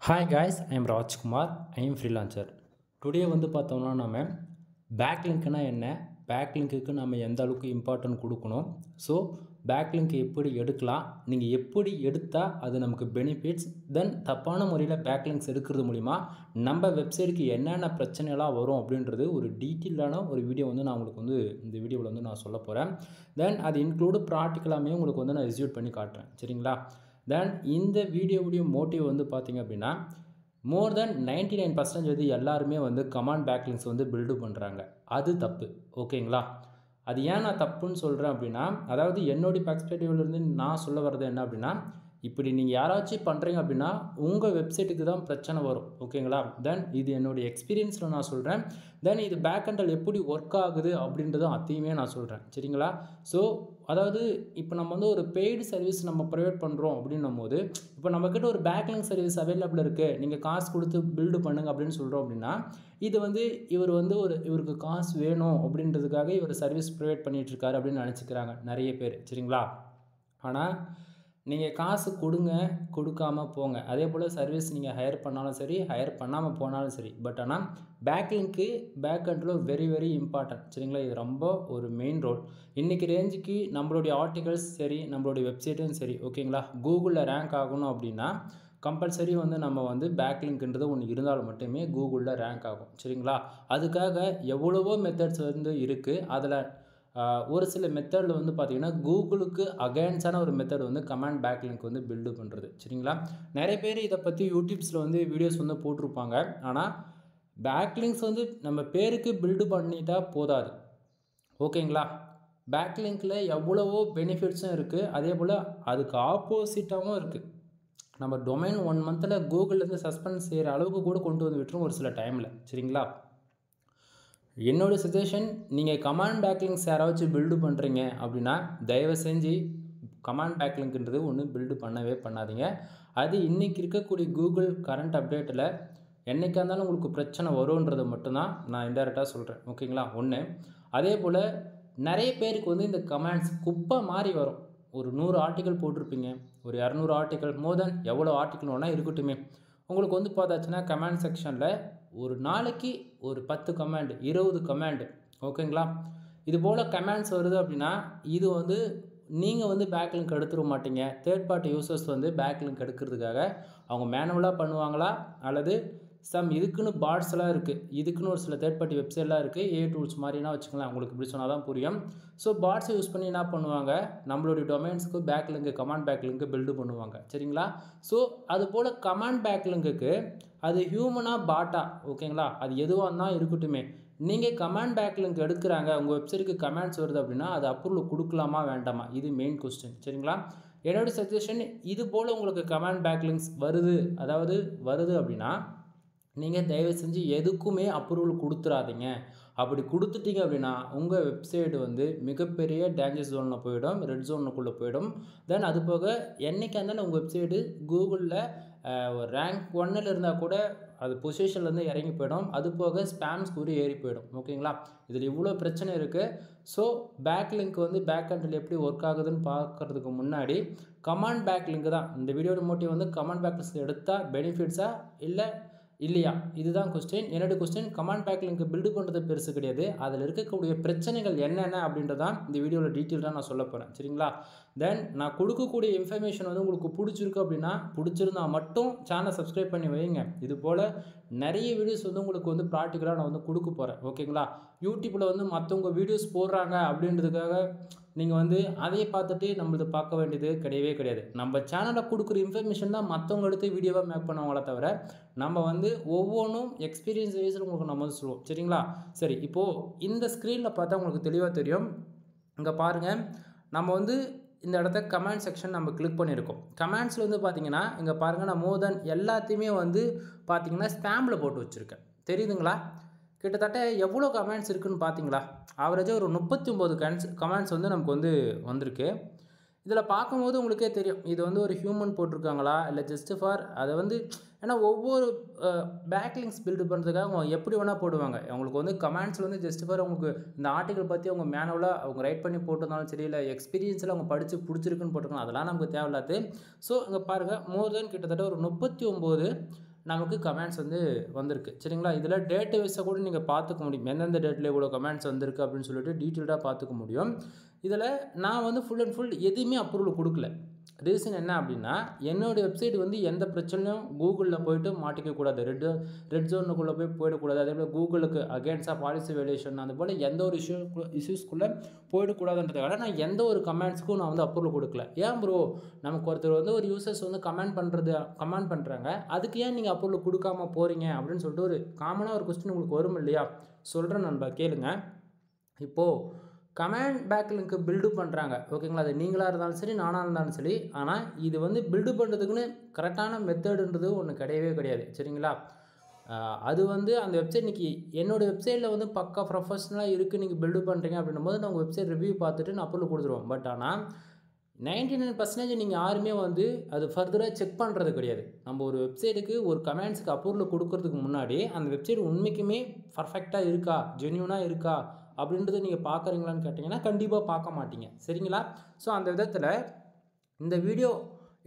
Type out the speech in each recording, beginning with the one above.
Hi guys, I am Rajkumar. I am freelancer. Today வந்து பார்த்தோம்னா நம்ம பேக்லிங்க்னா என்ன, பேக்லிங்க்குக்கு நம்ம எந்த அளவுக்கு இம்பார்ட்டன்ட் கொடுக்கணும், ஸோ பேக்லிங்க் எப்படி எடுக்கலாம், நீங்கள் எப்படி எடுத்தால் அது நமக்கு பெனிஃபிட்ஸ், தென் தப்பான முறையில் பேக்லிங்க்ஸ் எடுக்கிறது மூலிமா நம்ம வெப்சைட்டுக்கு என்னென்ன பிரச்சனைலாம் வரும் அப்படின்றது ஒரு டீட்டெயிலான ஒரு வீடியோ வந்து நான் உங்களுக்கு வந்து இந்த வீடியோவில் வந்து நான் சொல்ல போகிறேன். தென் அது இன்க்ளூடு ப்ராக்டிக்கலாமே உங்களுக்கு வந்து நான் எக்ஸிக்யூட் பண்ணி காட்டுறேன். சரிங்களா? தென் இந்த வீடியோவுடைய மோட்டிவ் வந்து பார்த்திங்க அப்படின்னா, மோர் தென் 99% வந்து எல்லாருமே வந்து கமாண்ட் பேக்லிங்க்ஸ் வந்து பில்டு பண்ணுறாங்க. அது தப்பு. ஓகேங்களா? அது ஏன் நான் தப்புன்னு சொல்கிறேன் அப்படின்னா, அதாவது என்னுடைய பெர்ஸ்பெக்டிவ்லேருந்து நான் சொல்ல வர்றது என்ன அப்படின்னா, இப்படி நீங்கள் யாராச்சும் பண்ணுறீங்க அப்படின்னா உங்கள் வெப்சைட்டுக்கு தான் பிரச்சனை வரும். ஓகேங்களா? தென் இது என்னுடைய எக்ஸ்பீரியன்ஸில் நான் சொல்கிறேன். தென் இது பேக் எண்டில் எப்படி ஒர்க் ஆகுது அப்படின்றதும் அதையுமே நான் சொல்கிறேன். சரிங்களா? ஸோ அதாவது இப்போ நம்ம வந்து ஒரு பெய்டு சர்வீஸ் நம்ம ப்ரொவைட் பண்ணுறோம் அப்படின்னும் போது, இப்போ நம்மக்கிட்ட ஒரு பேக்லிங்க் சர்வீஸ் அவைலபிள் இருக்குது, நீங்கள் காசு கொடுத்து பில்டு பண்ணுங்க அப்படின்னு சொல்கிறோம் அப்படின்னா, இது வந்து இவர் வந்து இவருக்கு காசு வேணும் அப்படின்றதுக்காக இவர் சர்வீஸ் ப்ரொவைட் பண்ணிகிட்ருக்காரு அப்படின்னு நினச்சிக்கிறாங்க நிறைய பேர். சரிங்களா? ஆனால் நீங்கள் காசு கொடுங்க, கொடுக்காம போங்க. அதே போல் சர்வீஸ் நீங்கள் ஹையர் பண்ணாலும் சரி, ஹையர் பண்ணாமல் போனாலும் சரி. பட் ஆனால் பேக்லிங்க்கு பேக் எண்டில் வெரி வெரி இம்பார்ட்டன்ட். சரிங்களா? இது ரொம்ப ஒரு மெயின் ரோல். இன்றைக்கி ரேஞ்சுக்கு நம்மளுடைய ஆர்டிகல்ஸ் சரி, நம்மளுடைய வெப்சைட்டும் சரி, ஓகேங்களா, கூகுளில் ரேங்க் ஆகணும் அப்படின்னா கம்பல்சரி வந்து நம்ம வந்து பேக்லிங்க்ன்றது ஒன்று இருந்தால் மட்டுமே கூகுளில் ரேங்க் ஆகும். சரிங்களா? அதுக்காக எவ்வளவோ மெத்தட்ஸ் வந்து இருக்குது. அதில் ஒரு சில மெத்தடில் வந்து பார்த்திங்கன்னா கூகுளுக்கு அகைன்ஸ்டான ஒரு மெத்தட் வந்து கமாண்ட் பேக்லிங்க் வந்து பில்டு பண்ணுறது. சரிங்களா? நிறைய பேர் இதை பற்றி யூடியூப்ஸில் வந்து வீடியோஸ் வந்து போட்டிருப்பாங்க. ஆனால் பேக்லிங்க்ஸ் வந்து நம்ம பேருக்கு பில்டு பண்ணிட்டால் போதாது. ஓகேங்களா? பேக்லிங்கில் எவ்வளவோ பெனிஃபிட்ஸும் இருக்குது, அதே போல் அதுக்கு ஆப்போசிட்டாகவும் இருக்குது. நம்ம டொமைன் 1 மந்தில் கூகுள்லேருந்து சஸ்பெண்ட் செய்கிற அளவுக்கு கூட கொண்டு வந்து விட்டுரும் ஒரு சில டைமில். சரிங்களா? என்னோடய சஜஷன், நீங்கள் கமாண்ட் பேக்லிங்க்ஸ் யாராச்சும் பில்டு பண்ணுறீங்க அப்படின்னா தயவு செஞ்சு கமாண்ட் பேக்லிங்க்ன்றது ஒன்று பில்டு பண்ணவே பண்ணாதீங்க. அது இன்றைக்கி இருக்கக்கூடிய கூகுள் கரண்ட் அப்டேட்டில் என்றைக்கா இருந்தாலும் உங்களுக்கு பிரச்சனை வரும்ன்றதை மட்டும்தான் நான் இன்டைரக்டாக சொல்கிறேன். ஓகேங்களா? ஒன்று. அதே போல் நிறைய பேருக்கு வந்து இந்த கமெண்ட்ஸ் குப்பை மாதிரி வரும். ஒரு 100 ஆர்டிக்கல் போட்டிருப்பீங்க, ஒரு 200 ஆர்டிக்கல், மோர் தென் எவ்வளோ ஆர்டிக்கல் வேணால் இருக்கட்டுமே, உங்களுக்கு வந்து பார்த்தாச்சுன்னா கமெண்ட் செக்ஷனில் ஒரு நாளைக்கு ஒரு 10 கமெண்ட், 20 கமெண்ட், ஓகேங்களா, இது போல் கமெண்ட்ஸ் வருது அப்படின்னா இது வந்து நீங்கள் வந்து பேக்லிங்க் எடுத்துட மாட்டீங்க. தேர்ட் பார்ட்டி யூசர்ஸ் வந்து பேக்லிங்க் எடுக்கிறதுக்காக அவங்க மேனுவலாக பண்ணுவாங்களா, அல்லது இதுக்குன்னு பாட்ஸ்லாம் இருக்குது, இதுக்குன்னு ஒரு சில தேர்ட் பார்ட்டி வெப்சைட்லாம் இருக்குது, ஏ டூல்ஸ் மாதிரினா வச்சுக்கலாம். உங்களுக்கு இப்படி சொன்னால் தான் புரியும். ஸோ பாட்ஸை யூஸ் பண்ணி என்ன பண்ணுவாங்க, நம்மளுடைய டொமைன்ஸுக்கு பேக்லிங்க் கமாண்ட் பேக்லிங்க்கு பில்டு பண்ணுவாங்க. சரிங்களா? ஸோ அது போல் கமாண்ட் பேக்லிங்க்குக்கு அது ஹியூமனாக பாட்டா, ஓகேங்களா, அது எதுவாக இருந்தால் இருக்கட்டுமே, நீங்கள் கமாண்ட் பேக்லிங்க் எடுக்கிறாங்க, உங்கள் வெப்சைட்டுக்கு கமெண்ட்ஸ் வருது அப்படின்னா அது அப்ரூவல் கொடுக்கலாமா வேண்டாமா, இது மெயின் கொஸ்டின். சரிங்களா? என்னோடய சஜஷன், இது போல் உங்களுக்கு கமாண்ட் பேக்லிங்க்ஸ் வருது அப்படின்னா நீங்கள் தயவு செஞ்சு எதுக்குமே அப்ரூவல் கொடுத்துறாதீங்க. அப்படி கொடுத்துட்டீங்க அப்படின்னா உங்கள் வெப்சைட் வந்து மிகப்பெரிய டேஞ்சர் ஜோனில் போயிடும், ரெட் ஜோனுக்குள்ளே போயிடும். தென் அது போக என்றைக்கா இருந்தாலும் உங்கள் வெப்சைட்டு கூகுளில் ரேங்க் 1ல் இருந்தால் கூட அது பொசிஷன்லேருந்து இறங்கி போயிடும். அது போக ஸ்பேம் ஸ்கோர் ஏறி போயிடும். ஓகேங்களா? இதில் இவ்வளோ பிரச்சனை இருக்குது. ஸோ பேக்லிங்க் வந்து பேக் எண்டில் எப்படி ஒர்க் ஆகுதுன்னு பார்க்குறதுக்கு முன்னாடி கமாண்ட் பேக்லிங்க் தான் இந்த வீடியோட மோட்டிவ். வந்து கமாண்ட் பேக்லிங்க் எடுத்தால் பெனிஃபிட்ஸா இல்லை இல்லையா, இதுதான் கொஸ்டின். என்னோடய கொஸ்டின், கமாண்ட் பேக்லிங்க் பில்டு பண்ணுறது பெருசு கிடையாது, அதில் இருக்கக்கூடிய பிரச்சனைகள் என்னென்ன அப்படின்றதான் இந்த வீடியோவில் டீட்டெயிலாக நான் சொல்ல போகிறேன். சரிங்களா? தென் நான் கொடுக்கக்கூடிய இன்ஃபர்மேஷன் வந்து உங்களுக்கு பிடிச்சிருக்கு அப்படின்னா, பிடிச்சிருந்தா மட்டும் சேனலை சப்ஸ்கிரைப் பண்ணி வைங்க. இது போல் நிறைய வீடியோஸ் வந்து உங்களுக்கு வந்து ப்ராக்டிக்கலாக நான் வந்து கொடுக்க போகிறேன். ஓகேங்களா? யூடியூப்பில் வந்து மற்றவங்க வீடியோஸ் போடுறாங்க அப்படின்றதுக்காக நீங்கள் வந்து அதையே பார்த்துட்டு நம்மளது பார்க்க வேண்டியது கிடையவே கிடையாது. நம்ம சேனலில் கொடுக்குற இன்ஃபர்மேஷன் தான் மற்றவங்க எடுத்து வீடியோவாக மேக் பண்ணுவாங்களே தவிர, நம்ம வந்து ஒவ்வொன்றும் எக்ஸ்பீரியன்ஸ் வைஸில் உங்களுக்கு நம்ம வந்து சொல்லுவோம். சரிங்களா? சரி, இப்போது இந்த ஸ்க்ரீனில் பார்த்தா உங்களுக்கு தெளிவாக தெரியும். இங்கே பாருங்கள், நம்ம வந்து இந்த இடத்த கமெண்ட் செக்ஷன் நம்ம கிளிக் பண்ணியிருக்கோம். கமெண்ட்ஸில் வந்து பார்த்தீங்கன்னா இங்கே பாருங்கள், நான் மோர் தென் எல்லாத்தையுமே வந்து பார்த்தீங்கன்னா ஸ்பேமில் போட்டு வச்சுருக்கேன். தெரியுதுங்களா? கிட்டத்தட்ட எவ்வளோ கமெண்ட்ஸ் இருக்குதுன்னு பார்த்தீங்களா? ஆவரேஜாக ஒரு 39 கமெண்ட்ஸ் வந்து நமக்கு வந்து வந்திருக்கு. இதில் பார்க்கும்போது உங்களுக்கே தெரியும், இது வந்து ஒரு ஹியூமன் போட்டிருக்காங்களா இல்லை ஜஸ்ட் ஃபார் அதை வந்து, ஏன்னா ஒவ்வொரு பேக்லிங்க்ஸ் பில்டு பண்ணுறதுக்காக அவங்க எப்படி வேணால் போடுவாங்க. அவங்களுக்கு வந்து கமெண்ட்ஸில் வந்து ஜஸ்ட் ஃபார் அவங்களுக்கு இந்த ஆர்டிக்கல் பற்றி அவங்க மேனுவலாக அவங்க ரைட் பண்ணி போட்டிருந்தாலும் சரி, இல்லை எக்ஸ்பீரியன்ஸில் அவங்க படித்து பிடிச்சிருக்குன்னு போட்டிருக்காங்க, அதெல்லாம் நமக்கு தேவையில்லாது. ஸோ இங்கே பாருங்கள், மோர் தென் கிட்டத்தட்ட ஒரு 39 நமக்கு கமெண்ட்ஸ் வந்து வந்திருக்கு சரிங்களா. இதில் டேட்டு வைஸை கூட நீங்கள் பார்த்துக்க முடியும், எந்தெந்த டேட்டில் இவ்வளோ கமெண்ட்ஸ் வந்திருக்கு அப்படின்னு சொல்லிட்டு டீட்டெயில்டாக பார்த்துக்க முடியும். இதில் நான் வந்து ஃபுல் அண்ட் ஃபுல் எதுவுமே அப்ரூவல் கொடுக்கல. ரீசன் என்ன அப்படின்னா, என்னோடய வெப்சைட் வந்து எந்த பிரச்சனையும் கூகுளில் போய்ட்டு மாட்டிக்கக்கூடாது, ரெட் ஜோனுக்குள்ளே போயிடக்கூடாது. அதே போல் கூகுளுக்கு அகேன்ஸ்டாக பாலிசி வேலியேஷன் அந்த போல் எந்த ஒரு இஷ்யூஸ்க்குள்ளே போயிடக்கூடாதுன்றதுக்காக நான் எந்த ஒரு கமெண்ட்ஸ்க்கும் நான் வந்து அப்ரூவல் கொடுக்கல. ஏன் ப்ரோ, நமக்கு ஒருத்தர் வந்து ஒரு யூசர்ஸ் வந்து கமெண்ட் பண்ணுறாங்க, அதுக்கு ஏன் நீங்கள் அப்ரூவல் கொடுக்காம போகிறீங்க அப்படின்னு சொல்லிட்டு ஒரு காமனாக ஒரு கொஸ்டின் உங்களுக்கு வரும் இல்லையா. சொல்கிறேன் நண்பா, கேளுங்க. இப்போது கமெண்ட் பேக் லிங்க்கு பில்டு பண்ணுறாங்க ஓகேங்களா. அது நீங்களாக இருந்தாலும் சரி, நானாக இருந்தாலும் சரி. ஆனால் இது வந்து பில்டு பண்ணுறதுக்குன்னு கரெக்டான மெத்தடுன்றது ஒன்று கிடையவே கிடையாது சரிங்களா. அது வந்து அந்த வெப்சைட் இன்றைக்கி என்னோடய வெப்சைட்டில் வந்து பக்கா ப்ரொஃபஷ்னலாக இருக்குது, நீங்கள் பில்டு பண்ணுறீங்க அப்படின்னும் போது நான் உங்கள் வெப்சைட் ரிவ்யூ பார்த்துட்டு நான் அப்ரூவல் கொடுத்துருவோம். பட் ஆனால் 99% நீங்கள் யாருமே வந்து அது ஃபர்தராக செக் பண்ணுறது கிடையாது. நம்ம ஒரு வெப்சைட்டுக்கு ஒரு கமெண்ட்ஸுக்கு அப்ரூவல் கொடுக்கறதுக்கு முன்னாடி அந்த வெப்சைட் உண்மைக்குமே பர்ஃபெக்டாக இருக்கா, ஜென்யூனாக இருக்கா அப்படின்றத நீங்கள் பார்க்குறீங்களான்னு கேட்டிங்கன்னா கண்டிப்பாக பார்க்க மாட்டீங்க சரிங்களா. ஸோ அந்த விதத்தில் இந்த வீடியோ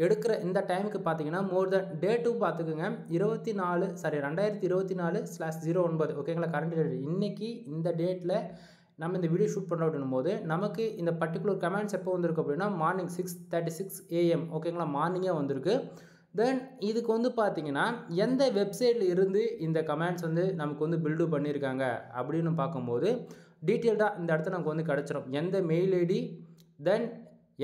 எடுக்கிற இந்த டைமுக்கு பார்த்தீங்கன்னா மோர் தென் டேட்டு பார்த்துக்குங்க, 2024/09 ஓகேங்களா. கரண்ட் டேட் இன்றைக்கி இந்த டேட்டில் நம்ம இந்த வீடியோ ஷூட் பண்ணுறோம் அப்படின்னும் போது நமக்கு இந்த பர்டிகுலர் கமெண்ட்ஸ் எப்போ வந்திருக்கு அப்படின்னா மார்னிங் 6:36 AM ஓகேங்களா, மார்னிங்கே வந்திருக்கு. தென் இதுக்கு வந்து பார்த்திங்கன்னா எந்த வெப்சைட்டில் இருந்து இந்த கமெண்ட்ஸ் வந்து நமக்கு வந்து பில்டு பண்ணியிருக்காங்க அப்படின்னு பார்க்கும்போது டீட்டெயில்டாக இந்த இடத்துல நமக்கு வந்து கிடச்சிரும். எந்த மெயில் ஐடி, தென்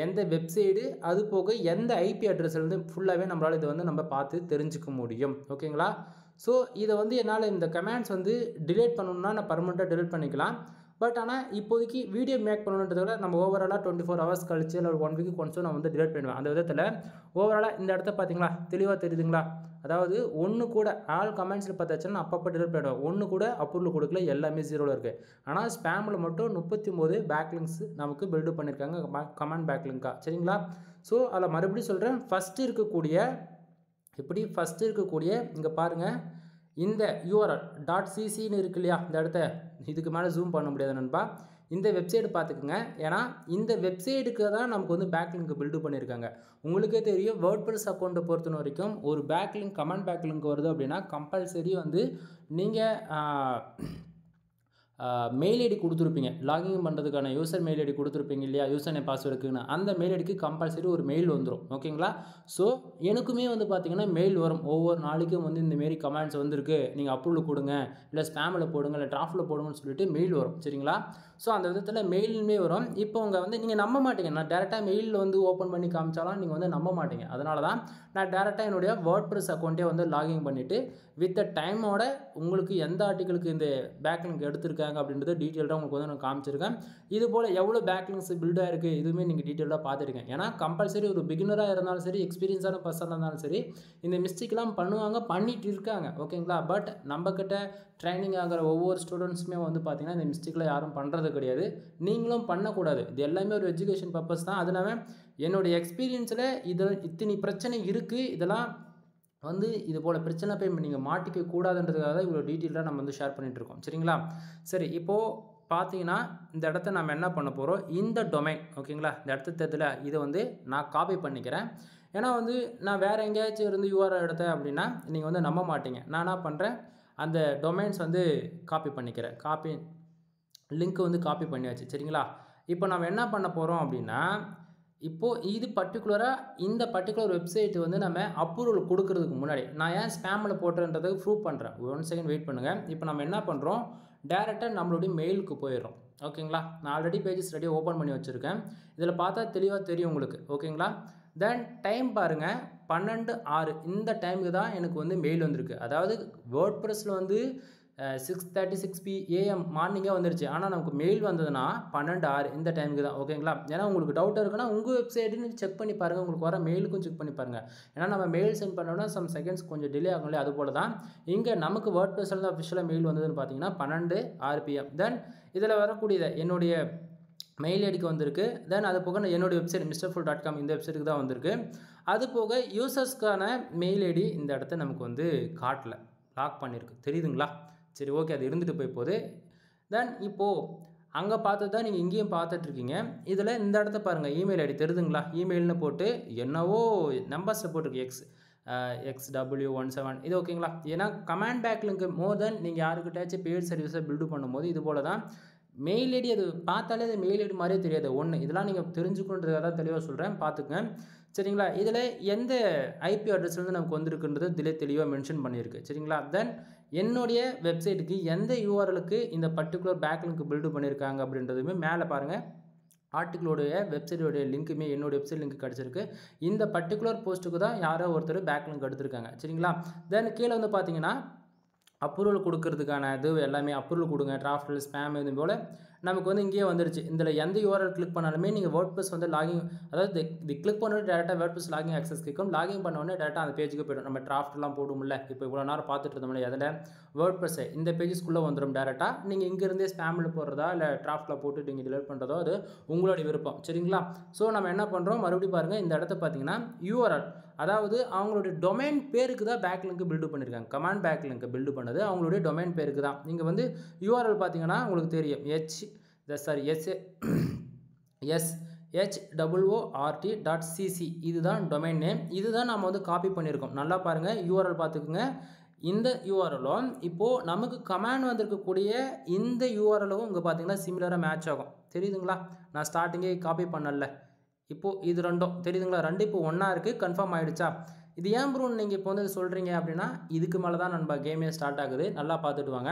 எந்த வெப்சைடு, அது போக எந்த ஐபி அட்ரஸ்லேருந்து ஃபுல்லாகவே நம்மளால் இதை வந்து நம்ம பார்த்து தெரிஞ்சுக்க முடியும் ஓகேங்களா. ஸோ இதை வந்து என்னால் இந்த கமெண்ட்ஸ் வந்து டிலீட் பண்ணணுன்னா நான் பர்மனெண்ட்டாக டிலீட் பண்ணிக்கலாம். பட் ஆனால் இப்போதைக்கு வீடியோ மேக் பண்ணணுன்றத நம்ம ஓவராலாக 24 hours கழிச்சு இல்லை 1 வீக் ஒன்ஸோ நான் வந்து டிலீட் பண்ணுவேன். அந்த விதத்தில் ஓவராலாக இந்த இடத்த பார்த்தீங்களா, தெளிவாக தெரியுதுங்களா. அதாவது ஒன்று கூட ஆல் கமெண்ட்ஸில் பார்த்தாச்சுன்னா அப்பப்போ டிலீட் பண்ணிடுவேன். ஒன்று கூட அப்ரூவல் கொடுக்கல, எல்லாமே 0ல் இருக்குது. ஆனால் ஸ்பேமில் மட்டும் 39 பேக்லிங்ஸ் நமக்கு பில்டு பண்ணியிருக்காங்க கமெண்ட் பேக்லிங்காக சரிங்களா. ஸோ அதில் மறுபடியும் சொல்கிறேன், ஃபஸ்ட்டு இருக்கக்கூடிய இங்கே பாருங்கள், இந்த URL .ccன்னு இருக்கு இல்லையா, இந்த இடத்த இதுக்கு மேலே ஜூம் பண்ண முடியாது நண்பா. இந்த வெப்சைட் பார்த்துக்குங்க, ஏன்னா இந்த வெப்சைட்டுக்கு தான் நமக்கு வந்து பேக்லிங்க் பில்டு பண்ணியிருக்காங்க. உங்களுக்கே தெரியும், வேர்ட்பிரஸ் அக்கௌண்ட்டை பொறுத்த வரைக்கும் ஒரு பேக்லிங்க் கமெண்ட் பேக்லிங்க் வருது அப்படின்னா கம்பல்சரி வந்து நீங்கள் மெயில் ஐடி கொடுத்துருப்பீங்க, லாகின் பண்ணுறதுக்கான யூசர் மெயில் ஐடி கொடுத்துருப்பீங்க இல்லையா, யூசர் நேம் பாஸ்வேர்டுக்குன்னு. அந்த மெயில் ஐடிக்கு கம்பல்சரி ஒரு மெயில் வந்துடும் ஓகேங்களா. ஸோ எனக்குமே வந்து பார்த்திங்கன்னா மெயில் வரும், ஒவ்வொரு நாளைக்கும் வந்து இந்தமாரி கமெண்ட்ஸ் வந்திருக்கு, நீங்கள் அப்ரூவல் கொடுங்க, இல்லை ஸ்பேமில் போடுங்க, இல்லை டிராஃப்டில் போடுங்கன்னு சொல்லிட்டு மெயில் வரும் சரிங்களா. ஸோ அந்த விதத்தில் மெயிலுமே வரும். இப்போ உங்கள் வந்து நீங்கள் நம்ப மாட்டீங்க, நான் டேரெக்டாக மெயிலில் வந்து ஓப்பன் பண்ணி காமிச்சாலும் நீங்கள் வந்து நம்ப மாட்டீங்க. அதனால தான் நான் டேரெக்டாக என்னுடைய வேர்ட்பிரஸ் அக்கௌண்ட்டே வந்து லாகின் பண்ணிவிட்டு வித் டைமோட உங்களுக்கு எந்த ஆர்டிகளுக்கு இந்த பேக்லிங்க் எடுத்திருக்காங்க அப்படின்றத டீட்டெயில்டாக உங்களுக்கு வந்து நான் காமிச்சிருக்கேன். இது போல் எவ்வளோ பேக்லிங்ஸ் பில்டாக இருக்குது இதுவுமே நீங்கள் டீட்டெயிலாக பார்த்துருக்கேன். ஏன்னா கம்பல்சரி ஒரு பிகினராக இருந்தாலும் சரி, எக்ஸ்பீரியன்ஸான பர்சனாக இருந்தாலும் சரி, இந்த மிஸ்டேக்லாம் பண்ணுவாங்க, பண்ணிட்டு இருக்காங்க ஓகேங்களா. பட் நம்மக்கிட்ட ட்ரைனிங் ஆகிற ஒவ்வொரு ஸ்டூடெண்ட்ஸுமே வந்து பார்த்திங்கன்னா இந்த மிஸ்டேக்கில் யாரும் பண்ணுறது கிடையாது, நீங்களும் பண்ணக்கூடாது. இது எல்லாமே ஒரு எஜுகேஷன் பர்பஸ் தான். அதனால என்னுடைய எக்ஸ்பீரியன்ஸில் இத்தனை பிரச்சனை இருக்குது, இதெல்லாம் வந்து இது போல் பிரச்சனை போய் நீங்கள் மாட்டிக்க கூடாதுன்றதுக்காக தான் இவ்வளோ டீட்டெயிலாக நம்ம வந்து ஷேர் பண்ணிகிட்ருக்கோம் சரிங்களா. சரி, இப்போது பார்த்தீங்கன்னா இந்த இடத்த நம்ம என்ன பண்ண போகிறோம், இந்த டொமைன் ஓகேங்களா, இந்த இடத்த தெரியல, இதை வந்து நான் காப்பி பண்ணிக்கிறேன். ஏன்னா வந்து நான் வேறு எங்கேயாச்சும் இருந்து URL எடுத்தேன் அப்படின்னா நீங்கள் வந்து நம்ப மாட்டீங்க. நான் என்ன பண்ணுறேன், அந்த டொமைன்ஸ் வந்து காப்பி பண்ணிக்கிறேன். லிங்க் வந்து காப்பி பண்ணியாச்சு சரிங்களா. இப்போ நம்ம என்ன பண்ண போகிறோம் அப்படின்னா, இப்போது இது பர்டிகுலராக இந்த பர்டிகுலர் வெப்சைட் வந்து நம்ம அப்ரூவல் கொடுக்கறதுக்கு முன்னாடி நான் ஏன் ஸ்பேமில் போட்டுறதுக்கு ப்ரூவ் பண்ணுறேன். 1 செகண்ட் வெயிட் பண்ணுங்கள். இப்போ நம்ம என்ன பண்ணுறோம், டேரெக்டாக நம்மளுடைய மெயிலுக்கு போயிடுறோம் ஓகேங்களா. நான் ஆல்ரெடி பேஜஸ் ரெடியாக ஓப்பன் பண்ணி வச்சுருக்கேன். இதில் பார்த்தா தெளிவாக தெரியும் உங்களுக்கு ஓகேங்களா. தென் டைம் பாருங்கள், 12:06 இந்த டைமுக்கு தான் எனக்கு வந்து மெயில் வந்திருக்கு. அதாவது வேர்ட்பிரஸில் வந்து 6:36 AM மார்னிங்கே வந்துருச்சு. ஆனால் நமக்கு மெயில் வந்ததுன்னா 12:06 இந்த டைமுக்கு தான் ஓகேங்களா. ஏன்னா உங்களுக்கு டவுட்டாக இருக்குன்னா உங்கள் வெப்சைட்டுன்னு செக் பண்ணி பாருங்கள், உங்களுக்கு வர மெயிலுக்கும் செக் பண்ணி பாருங்கள். ஏன்னா நம்ம மெயில் சென்ட் பண்ணோன்னா சம் செகண்ட்ஸ் கொஞ்சம் டிலே ஆகும் இல்லையா, அது போல தான் இங்கே நமக்கு வேர்ட்பிரஸில் தான் அஃபிஷியலாக மெயில் வந்ததுன்னு பார்த்தீங்கன்னா 12:06 PM. தென் இதில் வரக்கூடியதை என்னுடைய மெயில் ஐடிக்கு வந்திருக்கு. தென் அது போக என்னுடைய வெப்சைட் mrfull.com இந்த வெப்சைட்டுக்கு தான் வந்திருக்கு. அது போக யூசர்ஸ்க்கான மெயில் ஐடி இந்த இடத்த நமக்கு வந்து காட்டல, லாக் பண்ணியிருக்கு, தெரியுதுங்களா. சரி ஓகே, அது இருந்துட்டு போய் போகுது. தென் இப்போது அங்கே பார்த்து தான் நீங்கள் இங்கேயும் பார்த்துட்ருக்கீங்க. இதில் இந்த இடத்த பாருங்கள், இமெயில் ஐடி தெரியுதுங்களா. இமெயில்னு போட்டு என்னவோ நம்பர்ஸில் போட்டிருக்கு, XW17 இது ஓகேங்களா. ஏன்னா கமாண்ட் பேக் லிங்க் மோர் தென் நீங்கள் யாருக்கிட்டாச்சும் பெய்ட் சர்வீஸை பில்டு பண்ணும்போது இது போல தான் மெயில் ஐடி அது பார்த்தாலே அது மெயில் ஐடி மாதிரியே தெரியாது ஒன்று. இதெல்லாம் நீங்கள் தெரிஞ்சுக்கணுன்றதாக தான் தெளிவாக சொல்கிறேன், பார்த்துக்கங்க சரிங்களா. இதில் எந்த ஐபி அட்ரஸ்லேருந்து நமக்கு வந்திருக்குன்றது இதில் தெளிவாக மென்ஷன் பண்ணியிருக்கு சரிங்களா. தென் என்னுடைய வெப்சைட்டுக்கு எந்த யூஆர்எலுக்கு இந்த பர்டிகுலர் பேக் லிங்க் பில்டு பண்ணியிருக்காங்க அப்படின்றதுமே மேலே பாருங்கள் ஆர்டிக்கிளோடைய வெப்சைட்டோடைய லிங்க்குமே என்னோடய வெப்சைட் லிங்க் கிடச்சிருக்கு. இந்த பர்டிகுலர் போஸ்ட்டுக்கு தான் யாரோ ஒருத்தர் பேக் லிங்க் எடுத்திருக்காங்க சரிங்களா. தென் கீழே வந்து பார்த்தீங்கன்னா அப்ரூவல் கொடுக்கறதுக்கான இது எல்லாமே அப்ரூவல் கொடுங்க, டிராஃப்ட், ஸ்பேம் இது போல் நமக்கு வந்து இங்கேயே வந்துருச்சு. இதில் எந்த யூஆர்எல் கிளிக் பண்ணாலுமே நீங்கள் வேர்ட்ப்ரெஸ் வந்து லாகின், அதாவது இது கிளிக் பண்ணோடனே டேரெக்டாக வேர்ட்ப்ரெஸ் லாகின் ஆக்சஸ் கேட்கும். லாகின் பண்ணோடனே டேரெக்டாக அந்த பேஜுக்கு போய்டும். நம்ம டிராஃப்ட்லாம் போடும்ல, இப்போ இவ்வளோ நேரம் பார்த்துட்டு இருந்தோம்ல அதில் வேர்ட்ப்ரெஸ்ஸை இந்த பேஜஸ்க்குள்ளே வந்துடும் டேரெக்டாக. நீங்கள் இங்கேருந்தே ஸ்பேமில் போடுறதா இல்லை டிராஃப்ட்டில் போட்டு நீங்கள் டிலீட் பண்ணுறதோ அது உங்களுடைய விருப்பம் சரிங்களா. ஸோ நம்ம என்ன பண்ணுறோம், மறுபடியும் பாருங்கள் இந்த இடத்த பார்த்தீங்கன்னா யூஆர்எல், அதாவது அவங்களுடைய டொமைன் பேருக்கு தான் பேக் லிங்க் பில்டு பண்ணியிருக்காங்க. கமாண்ட் பேக் லிங்க் பில்டு பண்ணது அவங்களுடைய டொமைன் பேருக்கு தான். நீங்கள் வந்து யூஆர்எல் பார்த்தீங்கன்னா உங்களுக்கு தெரியும் short.cc இதுதான் டொமைன் நேம். இதுதான் நம்ம வந்து காப்பி பண்ணியிருக்கோம். நல்லா பாருங்கள் யூஆர்எல் பார்த்துக்குங்க. இந்த யூஆர்எலும் இப்போது நமக்கு கமாண்ட் வந்திருக்கக்கூடிய இந்த யூஆர்எலும் இங்கே பார்த்தீங்கன்னா சிமிலராக மேட்ச் ஆகும். தெரியுதுங்களா, நான் ஸ்டார்டிங்கே காப்பி பண்ணல. இப்போது இது ரெண்டும் தெரியுதுங்களா, ரெண்டு இப்போ ஒன்றா இருக்குது, கன்ஃபார்ம் ஆகிடுச்சா. இது ஏன் ப்ரோ நீங்கள் இப்போ வந்து சொல்கிறீங்க அப்படின்னா இதுக்கு மேலே தான் நம்ம கேமே ஸ்டார்ட் ஆகுது, நல்லா பார்த்துட்டு வாங்க.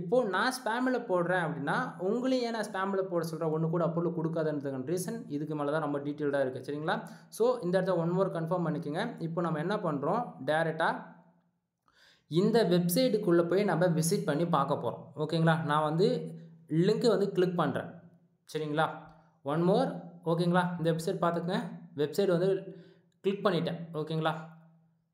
இப்போது நான் ஸ்பேமில் போடுறேன் அப்படின்னா உங்களையும் ஏன் நான் ஸ்பேமில் போட சொல்கிறேன், ஒன்று கூட அப்ரூவல் கொடுக்காதுன்றதுக்கான ரீசன் இதுக்கு மேலே தான் நம்ம டீட்டெயில்டாக இருக்குது சரிங்களா. ஸோ இந்த இடத்த ஒன் மோர் கன்ஃபார்ம் பண்ணிக்கோங்க. இப்போ நம்ம என்ன பண்ணுறோம், டேரெக்டாக இந்த வெப்சைட்டுக்குள்ளே போய் நம்ம விசிட் பண்ணி பார்க்க போகிறோம் ஓகேங்களா. நான் வந்து லிங்க்கை வந்து கிளிக் பண்ணுறேன் சரிங்களா. ஒன் மோர் ஓகேங்களா. இந்த வெப்சைட் பார்த்துக்குங்க. வெப்சைட் வந்து கிளிக் பண்ணிட்டேன் ஓகேங்களா.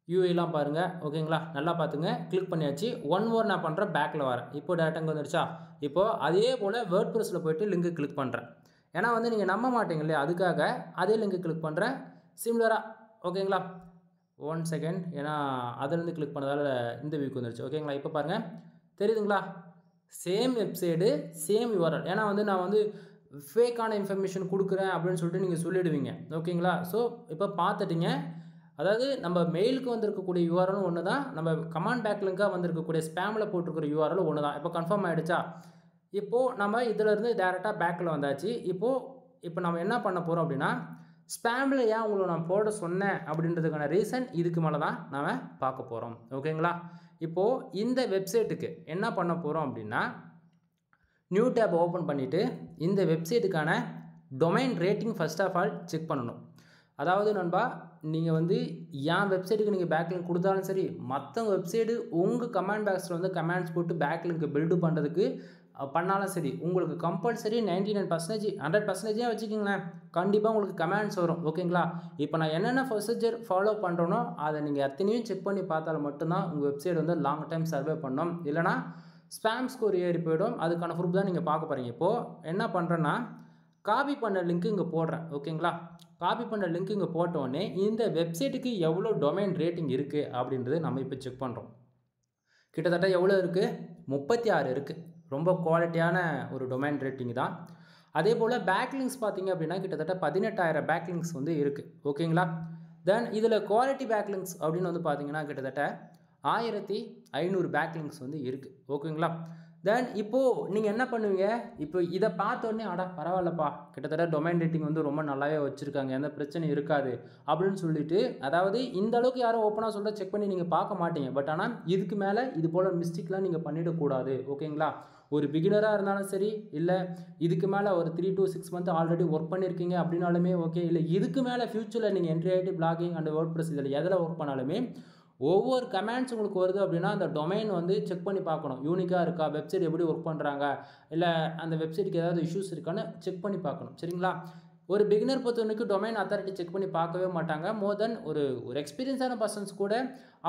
யூஐலாம் பாருங்கள் ஓகேங்களா, நல்லா பார்த்துங்க. கிளிக் பண்ணியாச்சு. ஒன் மோர் நான் பண்ணுறேன், பேக்கில் வரேன். இப்போ டேட்டாங்க வந்துடுச்சா. இப்போது அதே போல் வேர்ட்ப்ரெஸ்ஸில் போய்ட்டு லிங்க்கு கிளிக் பண்ணுறேன். ஏன்னா வந்து நீங்கள் நம்ப மாட்டீங்க இல்லையா, அதுக்காக அதே லிங்க்கு கிளிக் பண்ணுறேன் சிமிலராக ஓகேங்களா. 1 செகண்ட், ஏன்னா அதிலேருந்து கிளிக் பண்ணதால் இந்த வியூக்கு வந்துடுச்சு ஓகேங்களா. இப்போ பாருங்கள் தெரியுதுங்களா, சேம் வெப்சைடு சேம் யூஆர்எல். ஏன்னா வந்து நான் வந்து ஃபேக்கான இன்ஃபர்மேஷன் கொடுக்குறேன் அப்படின்னு சொல்லிட்டு நீங்கள் சொல்லிவிடுவீங்க ஓகேங்களா. ஸோ இப்போ பார்த்துட்டிங்க, அதாவது நம்ம மெயிலுக்கு வந்திருக்கக்கூடிய யூஆர்எலும் ஒன்று தான், நம்ம கமாண்ட் பேக் லிங்காக வந்திருக்கக்கூடிய ஸ்பேமில் போட்டிருக்கிற யூஆர்எலும் ஒன்று தான். இப்போ கன்ஃபார்ம் ஆகிடுச்சா. இப்போது நம்ம இதிலேருந்து டேரெக்டாக பேக்கில் வந்தாச்சு. இப்போ நம்ம என்ன பண்ண போகிறோம் அப்படின்னா, ஸ்பேமில் ஏன் உங்களை நான் போட சொன்னேன் அப்படின்றதுக்கான ரீசன் இதுக்கு மேலே தான் நாம் பார்க்க போகிறோம் ஓகேங்களா. இப்போது இந்த வெப்சைட்டுக்கு என்ன பண்ண போகிறோம் அப்படின்னா, நியூ டேப் ஓப்பன் பண்ணிவிட்டு இந்த வெப்சைட்டுக்கான domain rating first of all check பண்ணணும். அதாவது நண்பா, நீங்கள் வந்து என் வெப்சைட்டுக்கு நீங்கள் பேக் லிங்க் கொடுத்தாலும் சரி, மற்றவங்க வெப்சைட்டு உங்கள் கமெண்ட் பாக்ஸில் வந்து கமெண்ட்ஸ் போட்டு பேக் லிங்க் பில்டு பண்ணுறதுக்கு பண்ணாலும் சரி, உங்களுக்கு கம்பல்சரி 99% 100% வச்சுக்கிங்களேன், கண்டிப்பாக உங்களுக்கு கமெண்ட்ஸ் வரும் ஓகேங்களா. இப்போ நான் என்னென்ன ப்ரொசீஜர் ஃபாலோ பண்ணுறேனோ அதை நீங்கள் எத்தனையும் செக் பண்ணி பார்த்தாலும் மட்டும்தான் உங்கள் வெப்சைட் வந்து லாங் டைம் சர்வே பண்ணணும். இல்லைனா ஸ்பேம் ஸ்கோர் ஏறி போயிடும். அதுக்கான ப்ரூஃப் தான் நீங்கள் பார்க்க போகிறீங்க. இப்போது என்ன பண்ணுறேன்னா, காப்பி பண்ண லிங்க்கு இங்கே போடுறேன் ஓகேங்களா. காப்பி பண்ண லிங்க் இங்கே போட்டோடனே இந்த வெப்சைட்டுக்கு எவ்வளோ டொமைன் ரேட்டிங் இருக்குது அப்படின்றது நம்ம இப்போ செக் பண்ணுறோம். கிட்டத்தட்ட எவ்வளோ இருக்குது, 36 இருக்குது. ரொம்ப குவாலிட்டியான ஒரு டொமைன் ரேட்டிங் தான். அதே போல் பேக்லிங்ஸ் பார்த்தீங்க அப்படின்னா கிட்டத்தட்ட 18,000 பேக்லிங்ஸ் வந்து இருக்குது ஓகேங்களா. தென் இதில் குவாலிட்டி பேக்லிங்ஸ் அப்படின்னு வந்து பார்த்தீங்கன்னா கிட்டத்தட்ட 1500 பேக்லிங்ஸ் வந்து இருக்குது ஓகேங்களா. தென் இப்போது நீங்கள் என்ன பண்ணுவீங்க, இப்போ இதை பார்த்தோன்னே அடா பரவாயில்லப்பா, கிட்டத்தட்ட டொமைன் ரேட்டிங் வந்து ரொம்ப நல்லாவே வச்சுருக்காங்க, எந்த பிரச்சனையும் இருக்காது அப்படின்னு சொல்லிட்டு, அதாவது இந்த அளவுக்கு யாரும் ஓப்பனாக சொல்ல செக் பண்ணி நீங்கள் பார்க்க மாட்டீங்க. பட் ஆனால் இதுக்கு மேலே இது போல் மிஸ்டேக்லாம் நீங்கள் பண்ணிடக்கூடாது ஓகேங்களா. ஒரு பிகினராக இருந்தாலும் சரி, இல்லை இதுக்கு மேலே ஒரு 3 to 6 மந்த் ஆல்ரெடி ஒர்க் பண்ணியிருக்கீங்க அப்படின்னாலுமே ஓகே, இல்லை இதுக்கு மேலே ஃப்யூச்சரில் நீங்கள் என்ட்ரி ஆகிட்டு பிளாகிங் அண்ட் வேர்ட்ப்ரெஸ் இதில் எதில் ஒர்க் பண்ணாலுமே ஒவ்வொரு கமெண்ட்ஸ் உங்களுக்கு வருது அப்படின்னா அந்த டொமைன் வந்து செக் பண்ணி பார்க்கணும், யூனிக்காக இருக்கா, வெப்சைட் எப்படி ஒர்க் பண்ணுறாங்க, இல்லை அந்த வெப்சைட்டுக்கு ஏதாவது இஷ்யூஸ் இருக்கான்னு செக் பண்ணி பார்க்கணும் சரிங்களா. ஒரு பிகினர் பொறுத்த வரைக்கும் டொமைன் அத்தாரிட்டி செக் பண்ணி பார்க்கவே மாட்டாங்க. மோர் தென் ஒரு எக்ஸ்பீரியன்ஸான பர்சன்ஸ் கூட